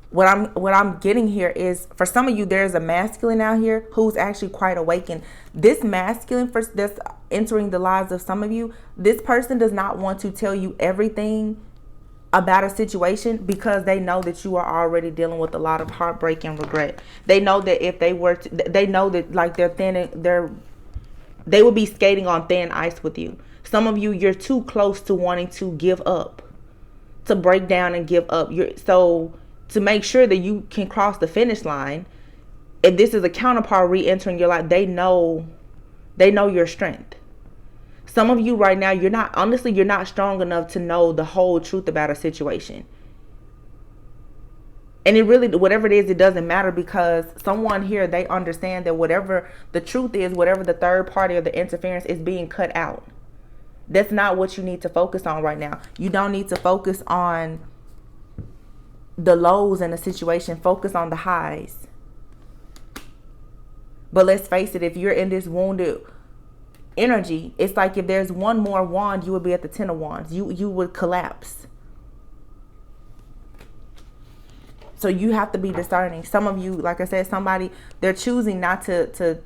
what I'm getting here is, for some of you, there's a masculine out here who's actually quite awakened. This masculine that's entering the lives of some of you, this person does not want to tell you everything about a situation because they know that you are already dealing with a lot of heartbreak and regret. They know that if they were to, they know that like they will be skating on thin ice with you. Some of you, you're too close to wanting to give up, to break down and give up. So to make sure that you can cross the finish line, if this is a counterpart re-entering your life, they know your strength. Some of you right now, you're not strong enough to know the whole truth about a situation. And it really, whatever it is, it doesn't matter, because someone here, they understand that whatever the truth is, whatever the third party or the interference is, being cut out. That's not what you need to focus on right now. You don't need to focus on the lows in the situation. Focus on the highs. But let's face it, if you're in this wounded energy, it's like if there's one more wand, you would be at the 10 of wands. You would collapse. So you have to be discerning. Some of you, like I said, somebody, they're choosing not to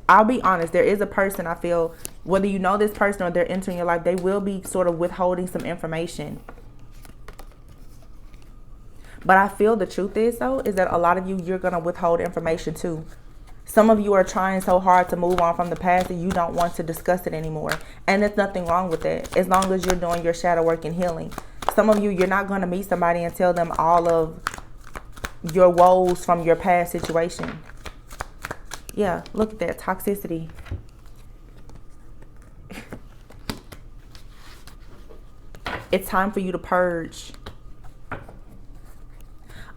I'll be honest, there is a person, I feel, whether you know this person or they're entering your life, they will be sort of withholding some information. But I feel the truth is, though, is that a lot of you, you're going to withhold information too. Some of you are trying so hard to move on from the past that you don't want to discuss it anymore. And there's nothing wrong with that, as long as you're doing your shadow work and healing. Some of you, you're not going to meet somebody and tell them all of your woes from your past situation. Yeah, look at that toxicity. It's time for you to purge.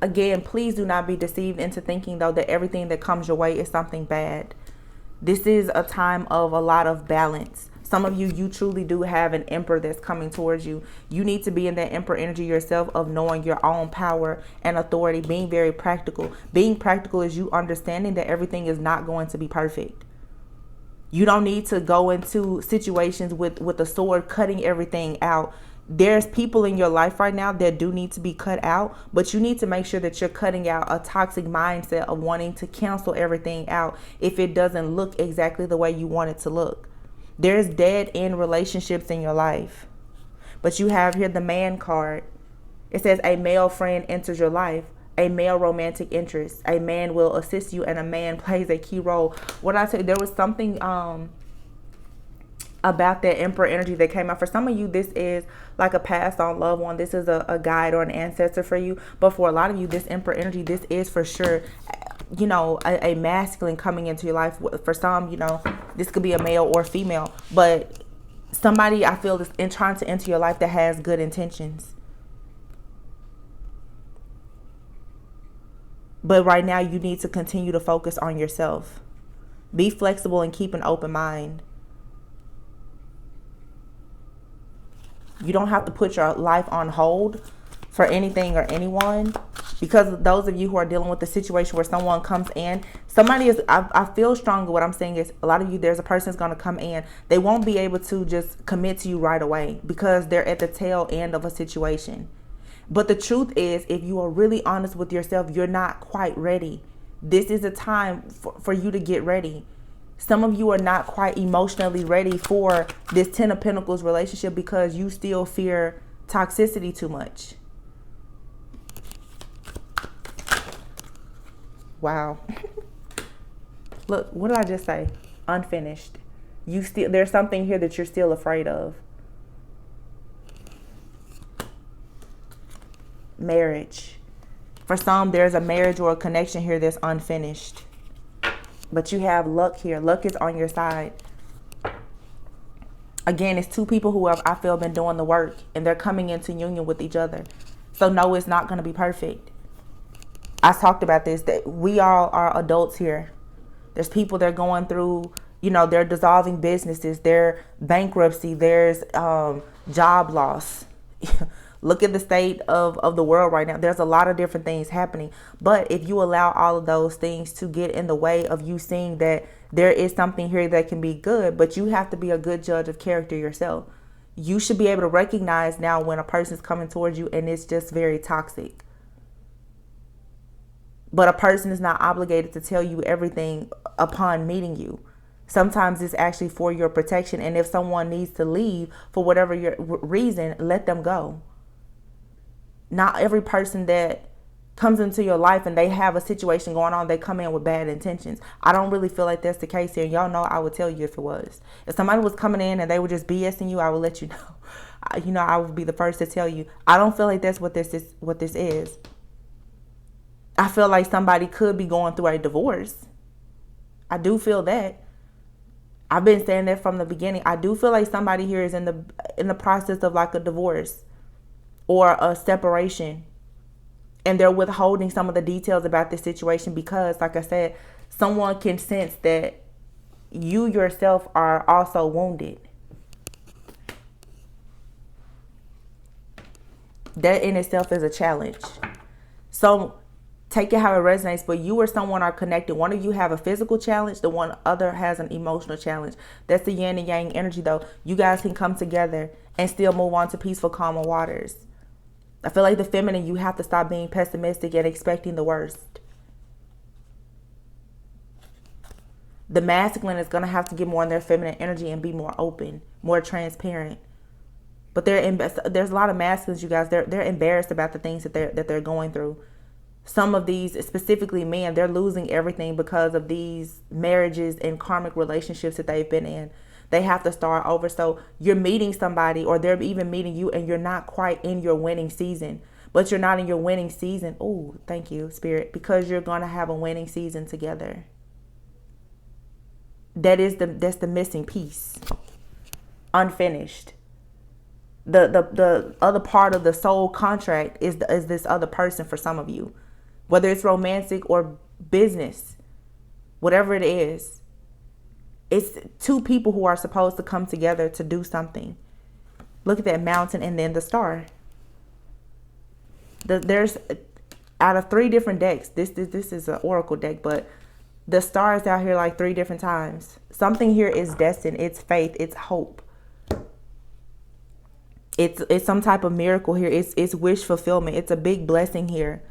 Again, please do not be deceived into thinking, though, that everything that comes your way is something bad. This is a time of a lot of balance. Some of you, you truly do have an emperor that's coming towards you. You need to be in that emperor energy yourself, of knowing your own power and authority, being very practical. Being practical is you understanding that everything is not going to be perfect. You don't need to go into situations with a sword cutting everything out. There's people in your life right now that do need to be cut out, but you need to make sure that you're cutting out a toxic mindset of wanting to cancel everything out if it doesn't look exactly the way you want it to look. There's dead end relationships in your life. But you have here the man card. It says a male friend enters your life, a male romantic interest. A man will assist you, and a man plays a key role. What I said, there was something about that emperor energy that came out. For some of you, this is like a passed on loved one. This is a guide or an ancestor for you. But for a lot of you, this emperor energy, this is for sure, you know, a masculine coming into your life. For some, you know, this could be a male or female, but somebody, I feel, is trying to enter your life that has good intentions. But right now, you need to continue to focus on yourself. Be flexible and keep an open mind. You don't have to put your life on hold for anything or anyone, because those of you who are dealing with the situation where someone comes in, somebody is, I feel stronger. What I'm saying is, a lot of you, there's a person that's going to come in. They won't be able to just commit to you right away because they're at the tail end of a situation. But the truth is, if you are really honest with yourself, you're not quite ready. This is a time for you to get ready. Some of you are not quite emotionally ready for this 10 of Pentacles relationship because you still fear toxicity too much. Wow. Look, what did I just say? Unfinished. There's something here that you're still afraid of. Marriage. For some, there's a marriage or a connection here that's unfinished. But you have luck here. Luck is on your side. Again, it's two people who have, I feel, been doing the work, and they're coming into union with each other. So no, it's not going to be perfect. I talked about this, that we all are adults here. There's people that are going through, they're dissolving businesses, their bankruptcy, there's job loss. Look at the state of the world right now. There's a lot of different things happening. But if you allow all of those things to get in the way of you seeing that there is something here that can be good, but you have to be a good judge of character yourself. You should be able to recognize now when a person's coming towards you and it's just very toxic. But a person is not obligated to tell you everything upon meeting you. Sometimes it's actually for your protection. And if someone needs to leave for whatever your reason, let them go. Not every person that comes into your life and they have a situation going on, they come in with bad intentions. I don't really feel like that's the case here. Y'all know I would tell you if it was. If somebody was coming in and they were just BSing you, I would let you know. I would be the first to tell you. I don't feel like that's what this is. I feel like somebody could be going through a divorce. I do feel that. I've been saying that from the beginning. I do feel like somebody here is in the process of like a divorce or a separation. And they're withholding some of the details about this situation because, like I said, someone can sense that you yourself are also wounded. That in itself is a challenge. So take it how it resonates, but you or someone are connected. One of you have a physical challenge, the one other has an emotional challenge. That's the yin and yang energy, though. You guys can come together and still move on to peaceful, calmer waters. I feel like the feminine, you have to stop being pessimistic and expecting the worst. The masculine is going to have to get more in their feminine energy and be more open, more transparent. But there's a lot of masculines, you guys. They're embarrassed about the things that they're going through. Some of these, specifically men, they're losing everything because of these marriages and karmic relationships that they've been in. They have to start over. So you're meeting somebody, or they're even meeting you, and you're not quite in your winning season. But you're not in your winning season. Oh, thank you, Spirit. Because you're going to have a winning season together. That's the missing piece. Unfinished. The other part of the soul contract is this other person for some of you. Whether it's romantic or business, whatever it is, it's two people who are supposed to come together to do something. Look at that mountain and then the star. There's out of 3 different decks. This is an oracle deck, but the star is out here like 3 different times. Something here is destined. It's faith. It's hope. It's some type of miracle here. It's wish fulfillment. It's a big blessing here.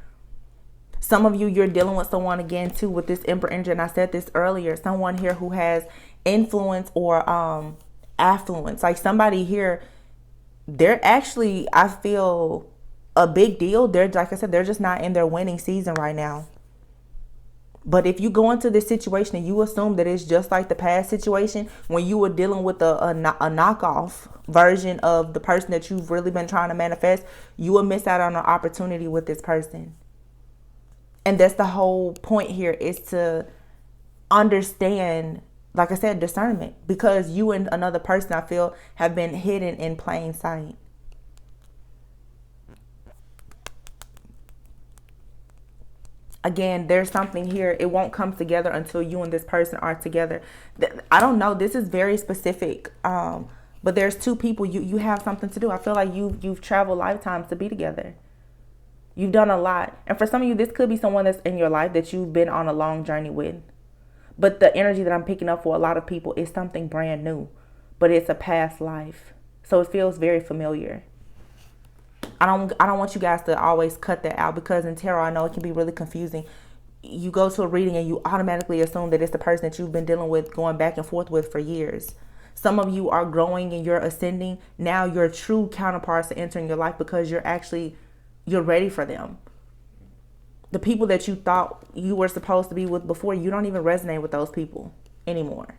Some of you, you're dealing with someone again too with this Emperor energy. And I said this earlier. Someone here who has influence or affluence. Like somebody here, they're actually, I feel, a big deal. They're, like I said, they're just not in their winning season right now. But if you go into this situation and you assume that it's just like the past situation when you were dealing with a knockoff version of the person that you've really been trying to manifest, you will miss out on an opportunity with this person. And that's the whole point here, is to understand, like I said, discernment. Because you and another person, I feel, have been hidden in plain sight. Again, there's something here. It won't come together until you and this person are together. I don't know. This is very specific. But there's 2 people. You have something to do. I feel like you've traveled lifetimes to be together. You've done a lot. And for some of you, this could be someone that's in your life that you've been on a long journey with. But the energy that I'm picking up for a lot of people is something brand new. But it's a past life. So it feels very familiar. I don't want you guys to always cut that out, because in tarot, I know it can be really confusing. You go to a reading and you automatically assume that it's the person that you've been dealing with, going back and forth with for years. Some of you are growing and you're ascending. Now your true counterparts are entering your life because you're ready for them. The people that you thought you were supposed to be with before, you don't even resonate with those people anymore.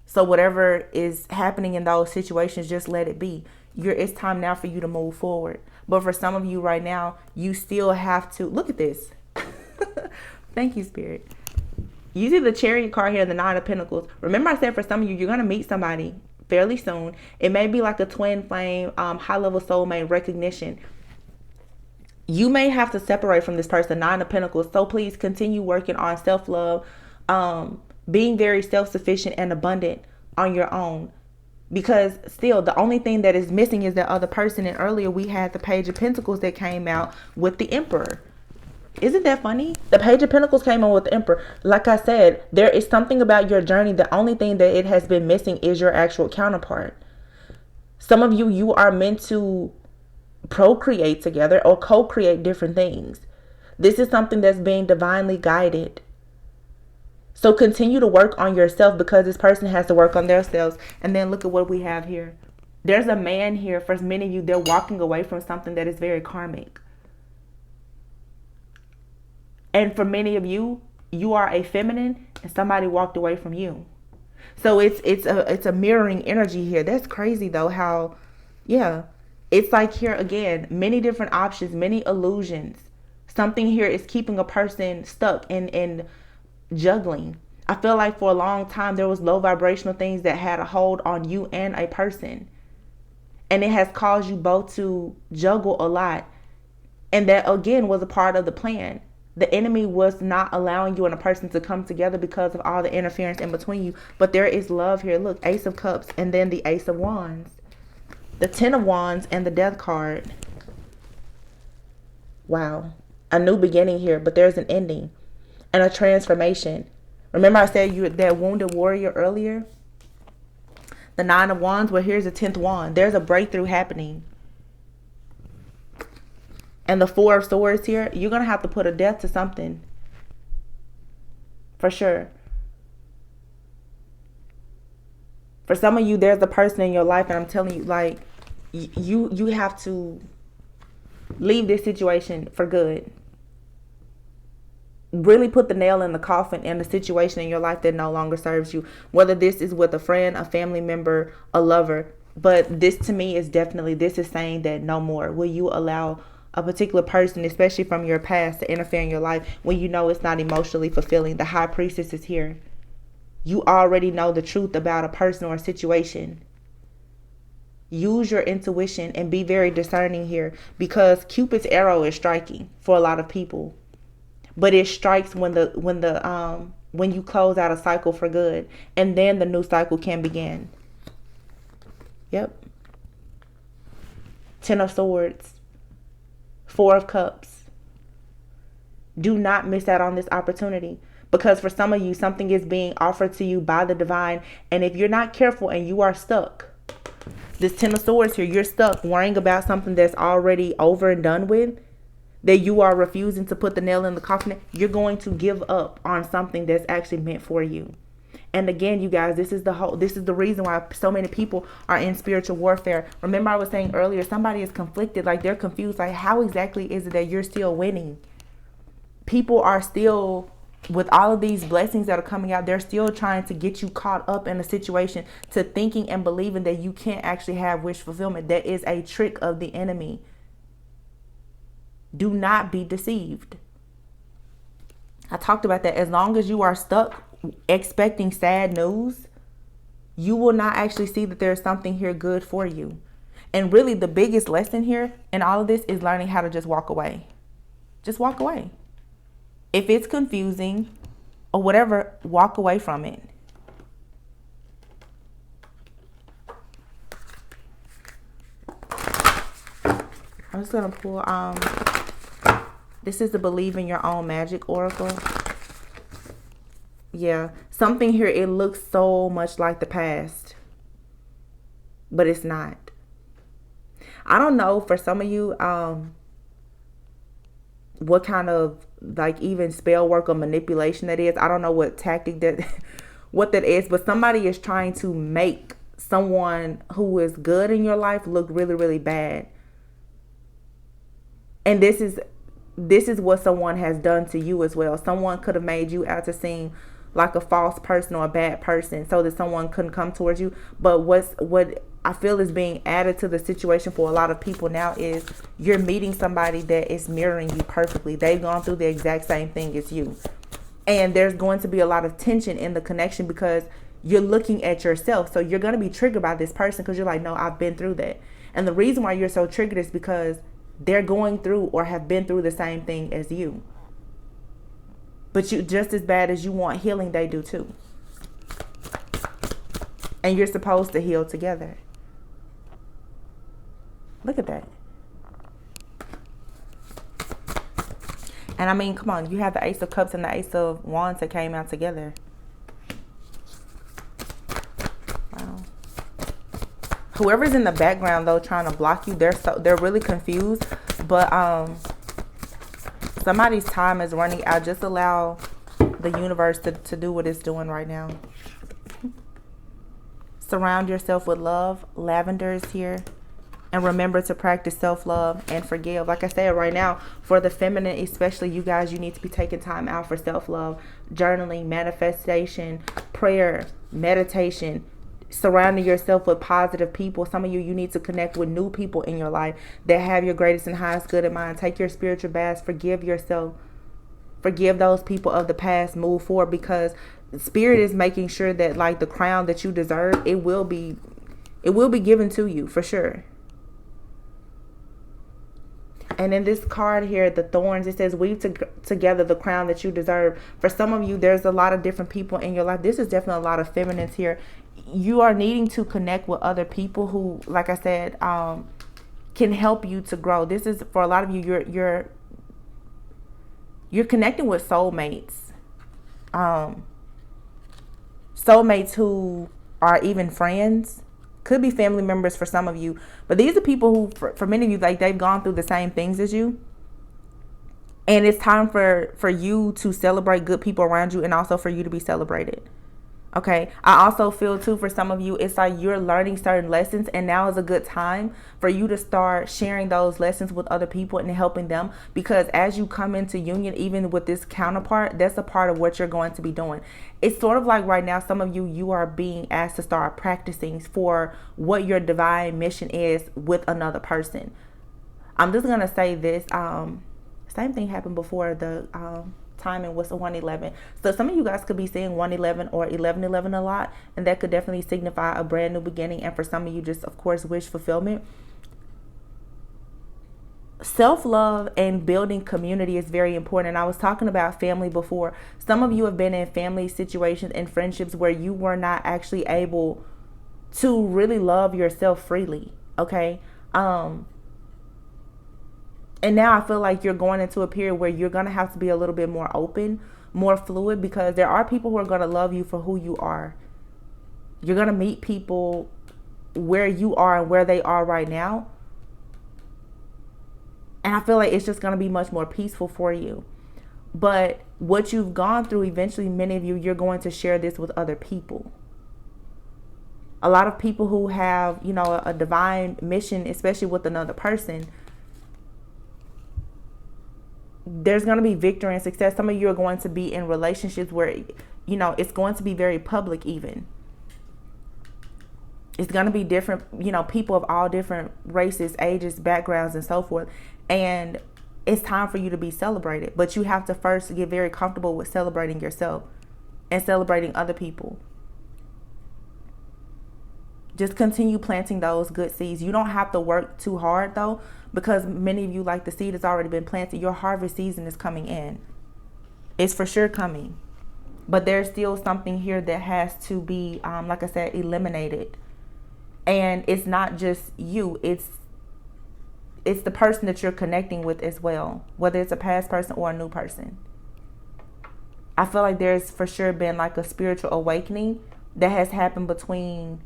So whatever is happening in those situations, just let it be. It's time now for you to move forward. But for some of you right now, you still have to look at this. Thank you, Spirit. You see the Chariot card here, the 9 of Pentacles. Remember, I said for some of you, you're going to meet somebody fairly soon. It may be like a twin flame, high-level soulmate recognition. You may have to separate from this person, 9 of Pentacles. So please continue working on self-love. being very self-sufficient and abundant on your own. Because still, the only thing that is missing is that other person. And earlier we had the Page of Pentacles that came out with the Emperor. Isn't that funny? The Page of Pentacles came on with the Emperor. Like I said, there is something about your journey. The only thing that it has been missing is your actual counterpart. Some of you, you are meant to procreate together or co-create different things. This is something that's being divinely guided. So continue to work on yourself, because this person has to work on themselves. And then look at what we have here. There's a man here. For many of you, they're walking away from something that is very karmic. And for many of you, you are a feminine and somebody walked away from you. So it's a mirroring energy here. That's crazy though, how, yeah. It's like here again, many different options, many illusions. Something here is keeping a person stuck in juggling. I feel like for a long time there was low vibrational things that had a hold on you and a person. And it has caused you both to juggle a lot. And that again was a part of the plan. The enemy was not allowing you and a person to come together because of all the interference in between you. But there is love here. Look, Ace of Cups and then the Ace of Wands. The Ten of Wands and the Death card. Wow. A new beginning here, but there's an ending and a transformation. Remember I said you were that wounded warrior earlier? The Nine of Wands, well, here's the 10th wand. There's a breakthrough happening. And the Four of Swords here, you're going to have to put a death to something. For sure. For some of you, there's a person in your life, and I'm telling you, like, you have to leave this situation for good. Really put the nail in the coffin in the situation in your life that no longer serves you. Whether this is with a friend, a family member, a lover. But this to me is definitely, this is saying that no more. Will you allow a particular person, especially from your past, to interfere in your life when you know it's not emotionally fulfilling? The High Priestess is here. You already know the truth about a person or a situation. Use your intuition and be very discerning here, because Cupid's arrow is striking for a lot of people. But it strikes when you close out a cycle for good, and then the new cycle can begin. Yep. Ten of Swords. Four of Cups. Do not miss out on this opportunity, because for some of you, something is being offered to you by the divine. And if you're not careful and you are stuck, this Ten of Swords here, you're stuck worrying about something that's already over and done with, that you are refusing to put the nail in the coffin, you're going to give up on something that's actually meant for you. And again, you guys, this is the reason why so many people are in spiritual warfare. Remember I was saying earlier, somebody is conflicted, like they're confused, like how exactly is it that you're still winning? People are still, with all of these blessings that are coming out, they're still trying to get you caught up in a situation to thinking and believing that you can't actually have wish fulfillment. That is a trick of the enemy. Do not be deceived. I talked about that. As long as you are stuck expecting sad news, you will not actually see that there's something here good for you. And really the biggest lesson here in all of this is learning how to just walk away. Just walk away. If it's confusing or whatever, walk away from it. I'm just going to pull, this is the Believe in Your Own Magic Oracle. Yeah, something here, it looks so much like the past, but it's not. I don't know, for some of you, what kind of like even spell work or manipulation that is. I don't know what tactic that, what that is, but somebody is trying to make someone who is good in your life look really, really bad. And this is what someone has done to you as well. Someone could have made you out to seem like a false person or a bad person so that someone couldn't come towards you. But what I feel is being added to the situation for a lot of people now is you're meeting somebody that is mirroring you perfectly. They've gone through the exact same thing as you. And there's going to be a lot of tension in the connection because you're looking at yourself. So you're going to be triggered by this person because you're like, no, I've been through that. And the reason why you're so triggered is because they're going through or have been through the same thing as you. But you, just as bad as you want healing, they do too. And you're supposed to heal together. Look at that. And I mean, come on, you have the Ace of Cups and the Ace of Wands that came out together. Wow. Whoever's in the background though trying to block you, they're really confused. But somebody's time is running out. Just allow the universe to do what it's doing right now. Surround yourself with love. Lavender is here. And remember to practice self-love and forgive. Like I said, right now, for the feminine, especially you guys, you need to be taking time out for self-love, journaling, manifestation, prayer, meditation, surrounding yourself with positive people. Some of you need to connect with new people in your life that have your greatest and highest good in mind. Take your spiritual baths. Forgive yourself. Forgive those people of the past. Move forward, because Spirit is making sure that, like, the crown that you deserve, it will be given to you for sure. And in this card here, the thorns, it says, weave together the crown that you deserve. For some of you, there's a lot of different people in your life. This is definitely a lot of feminines here. You are needing to connect with other people who, like I said, can help you to grow. This is, for a lot of you, you're connecting with soulmates. Soulmates who are even friends. Could be family members for some of you, but these are people who, for many of you, like, they've gone through the same things as you. And it's time for you to celebrate good people around you, and also for you to be celebrated. Okay. I also feel too, for some of you, it's like you're learning certain lessons, and now is a good time for you to start sharing those lessons with other people and helping them, because as you come into union, even with this counterpart, that's a part of what you're going to be doing. It's sort of like right now, some of you are being asked to start practicing for what your divine mission is with another person. I'm just going to say this. Same thing happened before. The timing was 111. So some of you guys could be seeing 111 or 1111 a lot, and that could definitely signify a brand new beginning. And for some of you, just, of course, wish fulfillment. Self-love and building community is very important. And I was talking about family before. Some of you have been in family situations and friendships where you were not actually able to really love yourself freely. Okay. And now I feel like you're going into a period where you're going to have to be a little bit more open, more fluid, because there are people who are going to love you for who you are. You're going to meet people where you are and where they are right now. And I feel like it's just going to be much more peaceful for you. But what you've gone through, eventually, many of you, you're going to share this with other people. A lot of people who have, a divine mission, especially with another person, there's going to be victory and success. Some of you are going to be in relationships where, it's going to be very public even. It's going to be different, people of all different races, ages, backgrounds, and so forth. And it's time for you to be celebrated. But you have to first get very comfortable with celebrating yourself and celebrating other people. Just continue planting those good seeds. You don't have to work too hard, though, because many of you, like, the seed has already been planted. Your harvest season is coming in. It's for sure coming. But there's still something here that has to be, like I said, eliminated. And it's not just you. It's the person that you're connecting with as well, whether it's a past person or a new person. I feel like there's for sure been like a spiritual awakening that has happened between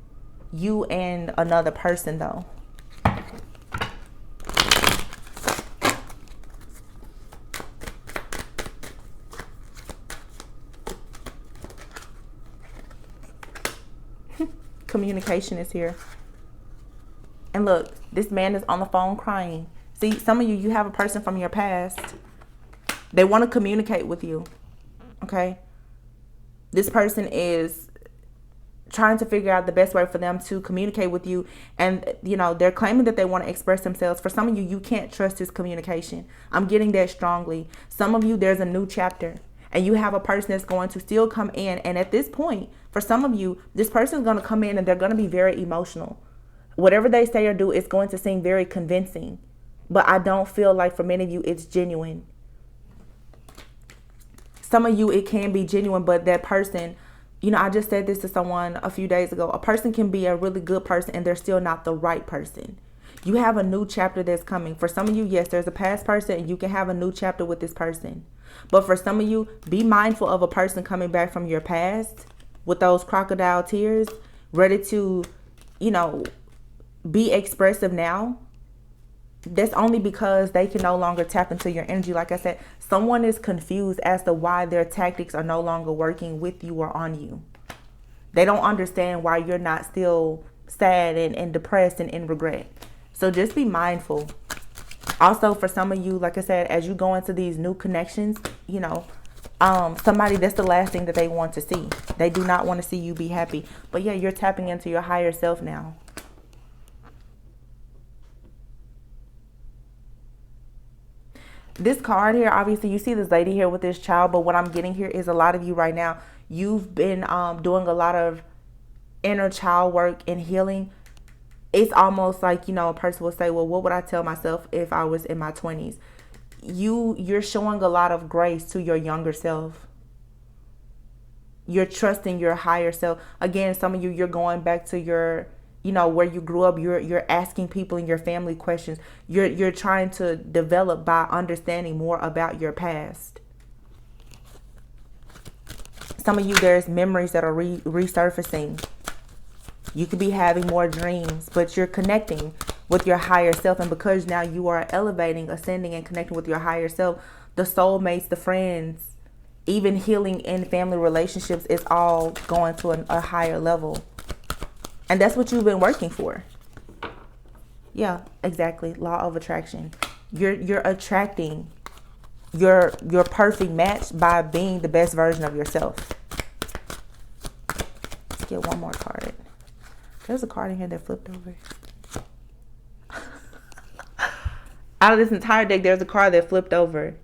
you and another person, though. Communication is here. And look, this man is on the phone crying. See, some of you have a person from your past. They want to communicate with you. Okay? This person is trying to figure out the best way for them to communicate with you. And, they're claiming that they want to express themselves. For some of you, you can't trust his communication. I'm getting that strongly. Some of you, there's a new chapter. And you have a person that's going to still come in. And at this point, for some of you, this person is going to come in and they're going to be very emotional. Whatever they say or do is going to seem very convincing. But I don't feel like for many of you, it's genuine. Some of you, it can be genuine, but that person, I just said this to someone a few days ago. A person can be a really good person and they're still not the right person. You have a new chapter that's coming. For some of you, yes, there's a past person and you can have a new chapter with this person. But for some of you, be mindful of a person coming back from your past with those crocodile tears, ready to, be expressive now. That's only because they can no longer tap into your energy. Like I said, someone is confused as to why their tactics are no longer working with you or on you. They don't understand why you're not still sad and depressed and in regret. So just be mindful. Also, for some of you, like I said, as you go into these new connections, somebody, that's the last thing that they want to see. They do not want to see you be happy. But yeah, you're tapping into your higher self now. This card here, obviously you see this lady here with this child, but what I'm getting here is a lot of you right now, you've been doing a lot of inner child work and healing. It's almost like, a person will say, well, what would I tell myself if I was in my 20s? You're showing a lot of grace to your younger self. You're trusting your higher self. Again, some of you, you're going back to your, where you grew up. You're asking people in your family questions. You're trying to develop by understanding more about your past. Some of you, there's memories that are resurfacing. You could be having more dreams, but you're connecting with your higher self. And because now you are elevating, ascending, and connecting with your higher self, the soulmates, the friends, even healing in family relationships is all going to a higher level. And that's what you've been working for. Yeah, exactly. Law of attraction. You're attracting your perfect match by being the best version of yourself. Let's get one more card. There's a card in here that flipped over. Out of this entire deck, there's a card that flipped over.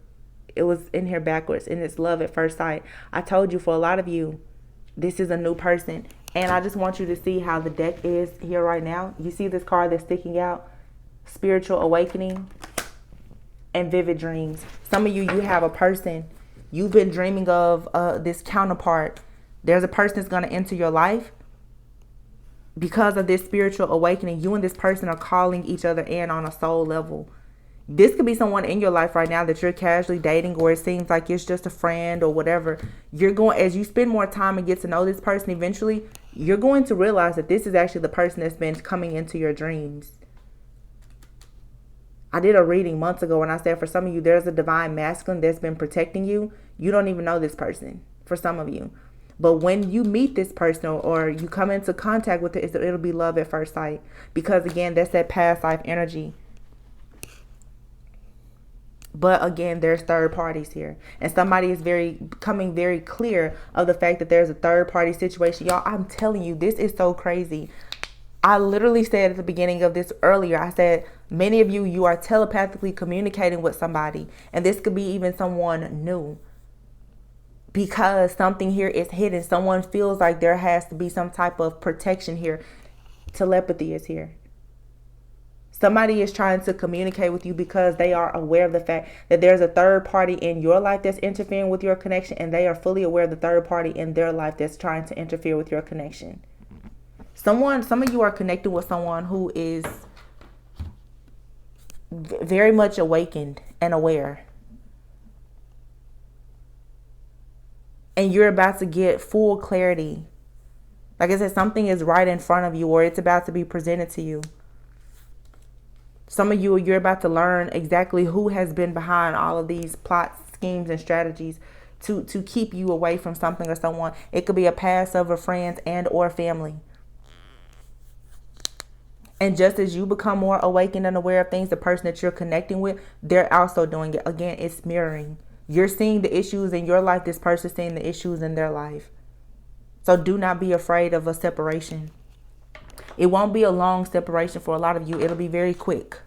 It was in here backwards, and it's love at first sight. I told you, for a lot of you, this is a new person. And I just want you to see how the deck is here right now. You see this card that's sticking out? Spiritual awakening and vivid dreams. Some of you, you have a person. You've been dreaming of this counterpart. There's a person that's going to enter your life. Because of this spiritual awakening, you and this person are calling each other in on a soul level. This could be someone in your life right now that you're casually dating, or it seems like it's just a friend or whatever. As you spend more time and get to know this person, eventually you're going to realize that this is actually the person that's been coming into your dreams. I did a reading months ago and I said, for some of you, there's a divine masculine that's been protecting you. You don't even know this person, for some of you. But when you meet this person or you come into contact with it, it'll be love at first sight. Because again, that's that past life energy. But again, there's third parties here. And somebody is becoming very clear of the fact that there's a third party situation. Y'all, I'm telling you, this is so crazy. I literally said at the beginning of this earlier, I said, many of you, you are telepathically communicating with somebody. And this could be even someone new. Because something here is hidden. Someone feels like there has to be some type of protection here. Telepathy is here. Somebody is trying to communicate with you because they are aware of the fact that there's a third party in your life that's interfering with your connection, and they are fully aware of the third party in their life that's trying to interfere with your connection. Some of you are connected with someone who is very much awakened and aware. And you're about to get full clarity. Like I said, something is right in front of you, or it's about to be presented to you. Some of you, you're about to learn exactly who has been behind all of these plots, schemes, and strategies to keep you away from something or someone. It could be a past of a friends and or family. And just as you become more awakened and aware of things, the person that you're connecting with, they're also doing it. Again, it's mirroring. You're seeing the issues in your life. This person's seeing the issues in their life. So do not be afraid of a separation. It won't be a long separation for a lot of you. It'll be very quick.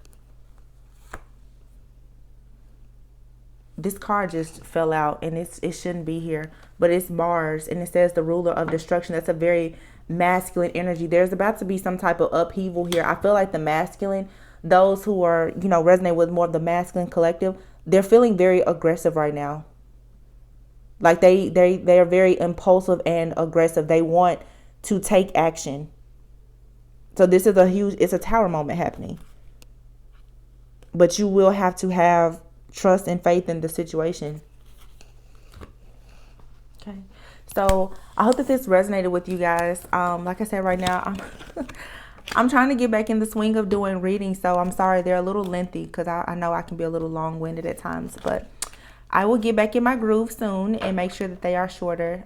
This card just fell out and it shouldn't be here. But it's Mars and it says the ruler of destruction. That's a very masculine energy. There's about to be some type of upheaval here. I feel like the masculine, those who are, resonate with more of the masculine collective, they're feeling very aggressive right now. Like they are very impulsive and aggressive. They want to take action. So this is it's a tower moment happening. But you will have to have trust and faith in the situation. Okay. So I hope that this resonated with you guys. Like I said, right now, I'm trying to get back in the swing of doing readings. So I'm sorry they're a little lengthy because I know I can be a little long-winded at times. But I will get back in my groove soon and make sure that they are shorter.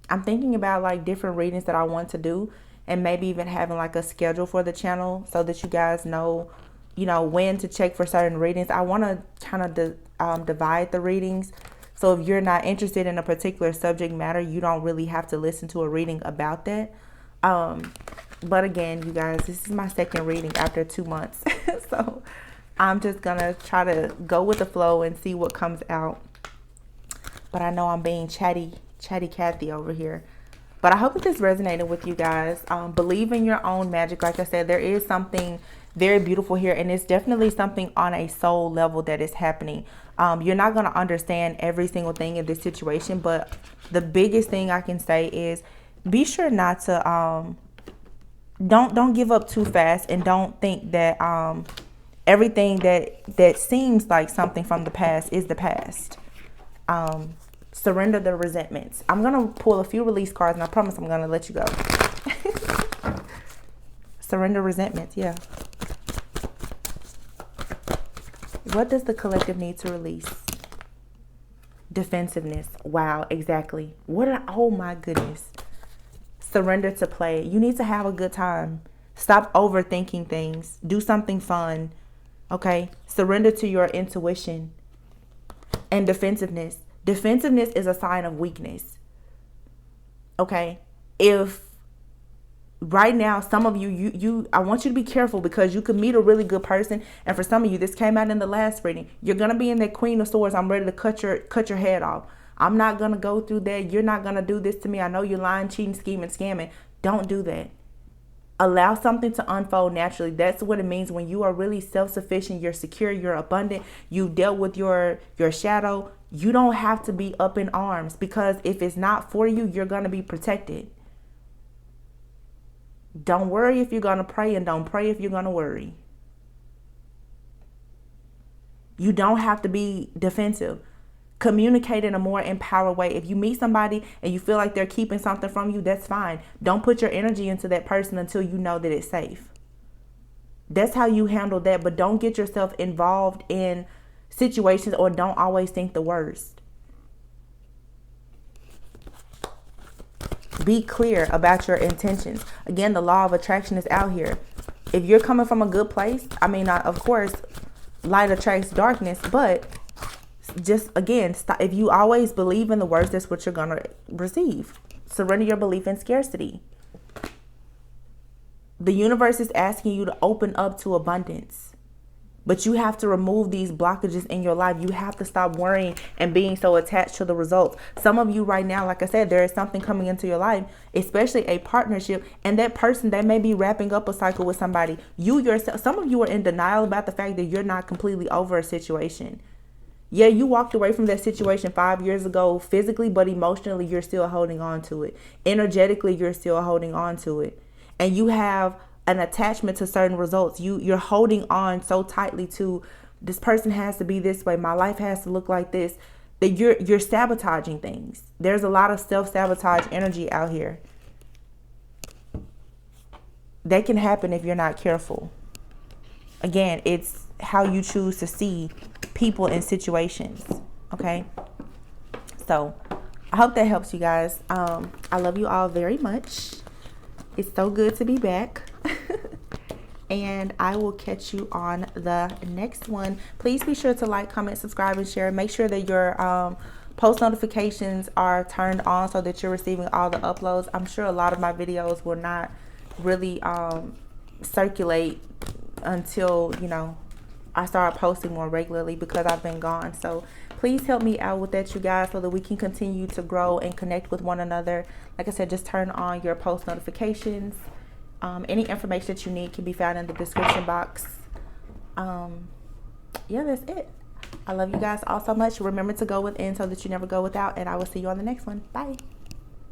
I'm thinking about like different readings that I want to do, and maybe even having like a schedule for the channel so that you guys know, when to check for certain readings. I want to kind of divide the readings. So if you're not interested in a particular subject matter, you don't really have to listen to a reading about that. But again, you guys, this is my second reading after 2 months. So I'm just going to try to go with the flow and see what comes out. But I know I'm being chatty Cathy over here. But I hope that this resonated with you guys. Believe in your own magic. Like I said, there is something very beautiful here, and it's definitely something on a soul level that is happening. You're not going to understand every single thing in this situation, but the biggest thing I can say is be sure not to don't give up too fast, and don't think that everything that seems like something from the past is the past. Surrender the resentments. I'm gonna pull a few release cards, and I promise I'm gonna let you go. Surrender resentments. Yeah. What does the collective need to release? Defensiveness. Wow, exactly. Oh my goodness. Surrender to play. You need to have a good time. Stop overthinking things. Do something fun. Okay? Surrender to your intuition. And defensiveness. Defensiveness is a sign of weakness. Okay? If right now, some of you, I want you to be careful, because you could meet a really good person. And for some of you, this came out in the last reading. You're going to be in that Queen of Swords. I'm ready to cut your head off. I'm not going to go through that. You're not going to do this to me. I know you're lying, cheating, scheming, scamming. Don't do that. Allow something to unfold naturally. That's what it means when you are really self-sufficient. You're secure. You're abundant. You dealt with your shadow. You don't have to be up in arms, because if it's not for you, you're going to be protected. Don't worry if you're going to pray, and don't pray if you're going to worry. You don't have to be defensive. Communicate in a more empowered way. If you meet somebody and you feel like they're keeping something from you, that's fine. Don't put your energy into that person until you know that it's safe. That's how you handle that. But don't get yourself involved in situations, or don't always think the worst. Be clear about your intentions. Again, the law of attraction is out here. If you're coming from a good place, of course, light attracts darkness, but just again, stop. If you always believe in the worst, that's what you're going to receive. Surrender your belief in scarcity. The universe is asking you to open up to abundance. But you have to remove these blockages in your life. You have to stop worrying and being so attached to the results. Some of you right now, like I said, there is something coming into your life, especially a partnership. And that person, they may be wrapping up a cycle with somebody. You yourself, some of you are in denial about the fact that you're not completely over a situation. Yeah, you walked away from that situation 5 years ago physically, but emotionally, you're still holding on to it. Energetically, you're still holding on to it. And you have an attachment to certain results. You're holding on so tightly to, this person has to be this way, my life has to look like this, that you're sabotaging things. There's a lot of self-sabotage energy out here. That can happen if you're not careful. Again, it's how you choose to see people and situations. Okay? So I hope that helps you guys. I love you all very much. It's so good to be back. And I will catch you on the next one. Please be sure to like, comment, subscribe, and share. Make sure that your post notifications are turned on so that you're receiving all the uploads. I'm sure a lot of my videos will not really circulate until, I start posting more regularly, because I've been gone. So please help me out with that, you guys, so that we can continue to grow and connect with one another. Like I said, just turn on your post notifications. Any information that you need can be found in the description box. Yeah, that's it. I love you guys all so much. Remember to go within so that you never go without, and I will see you on the next one. Bye.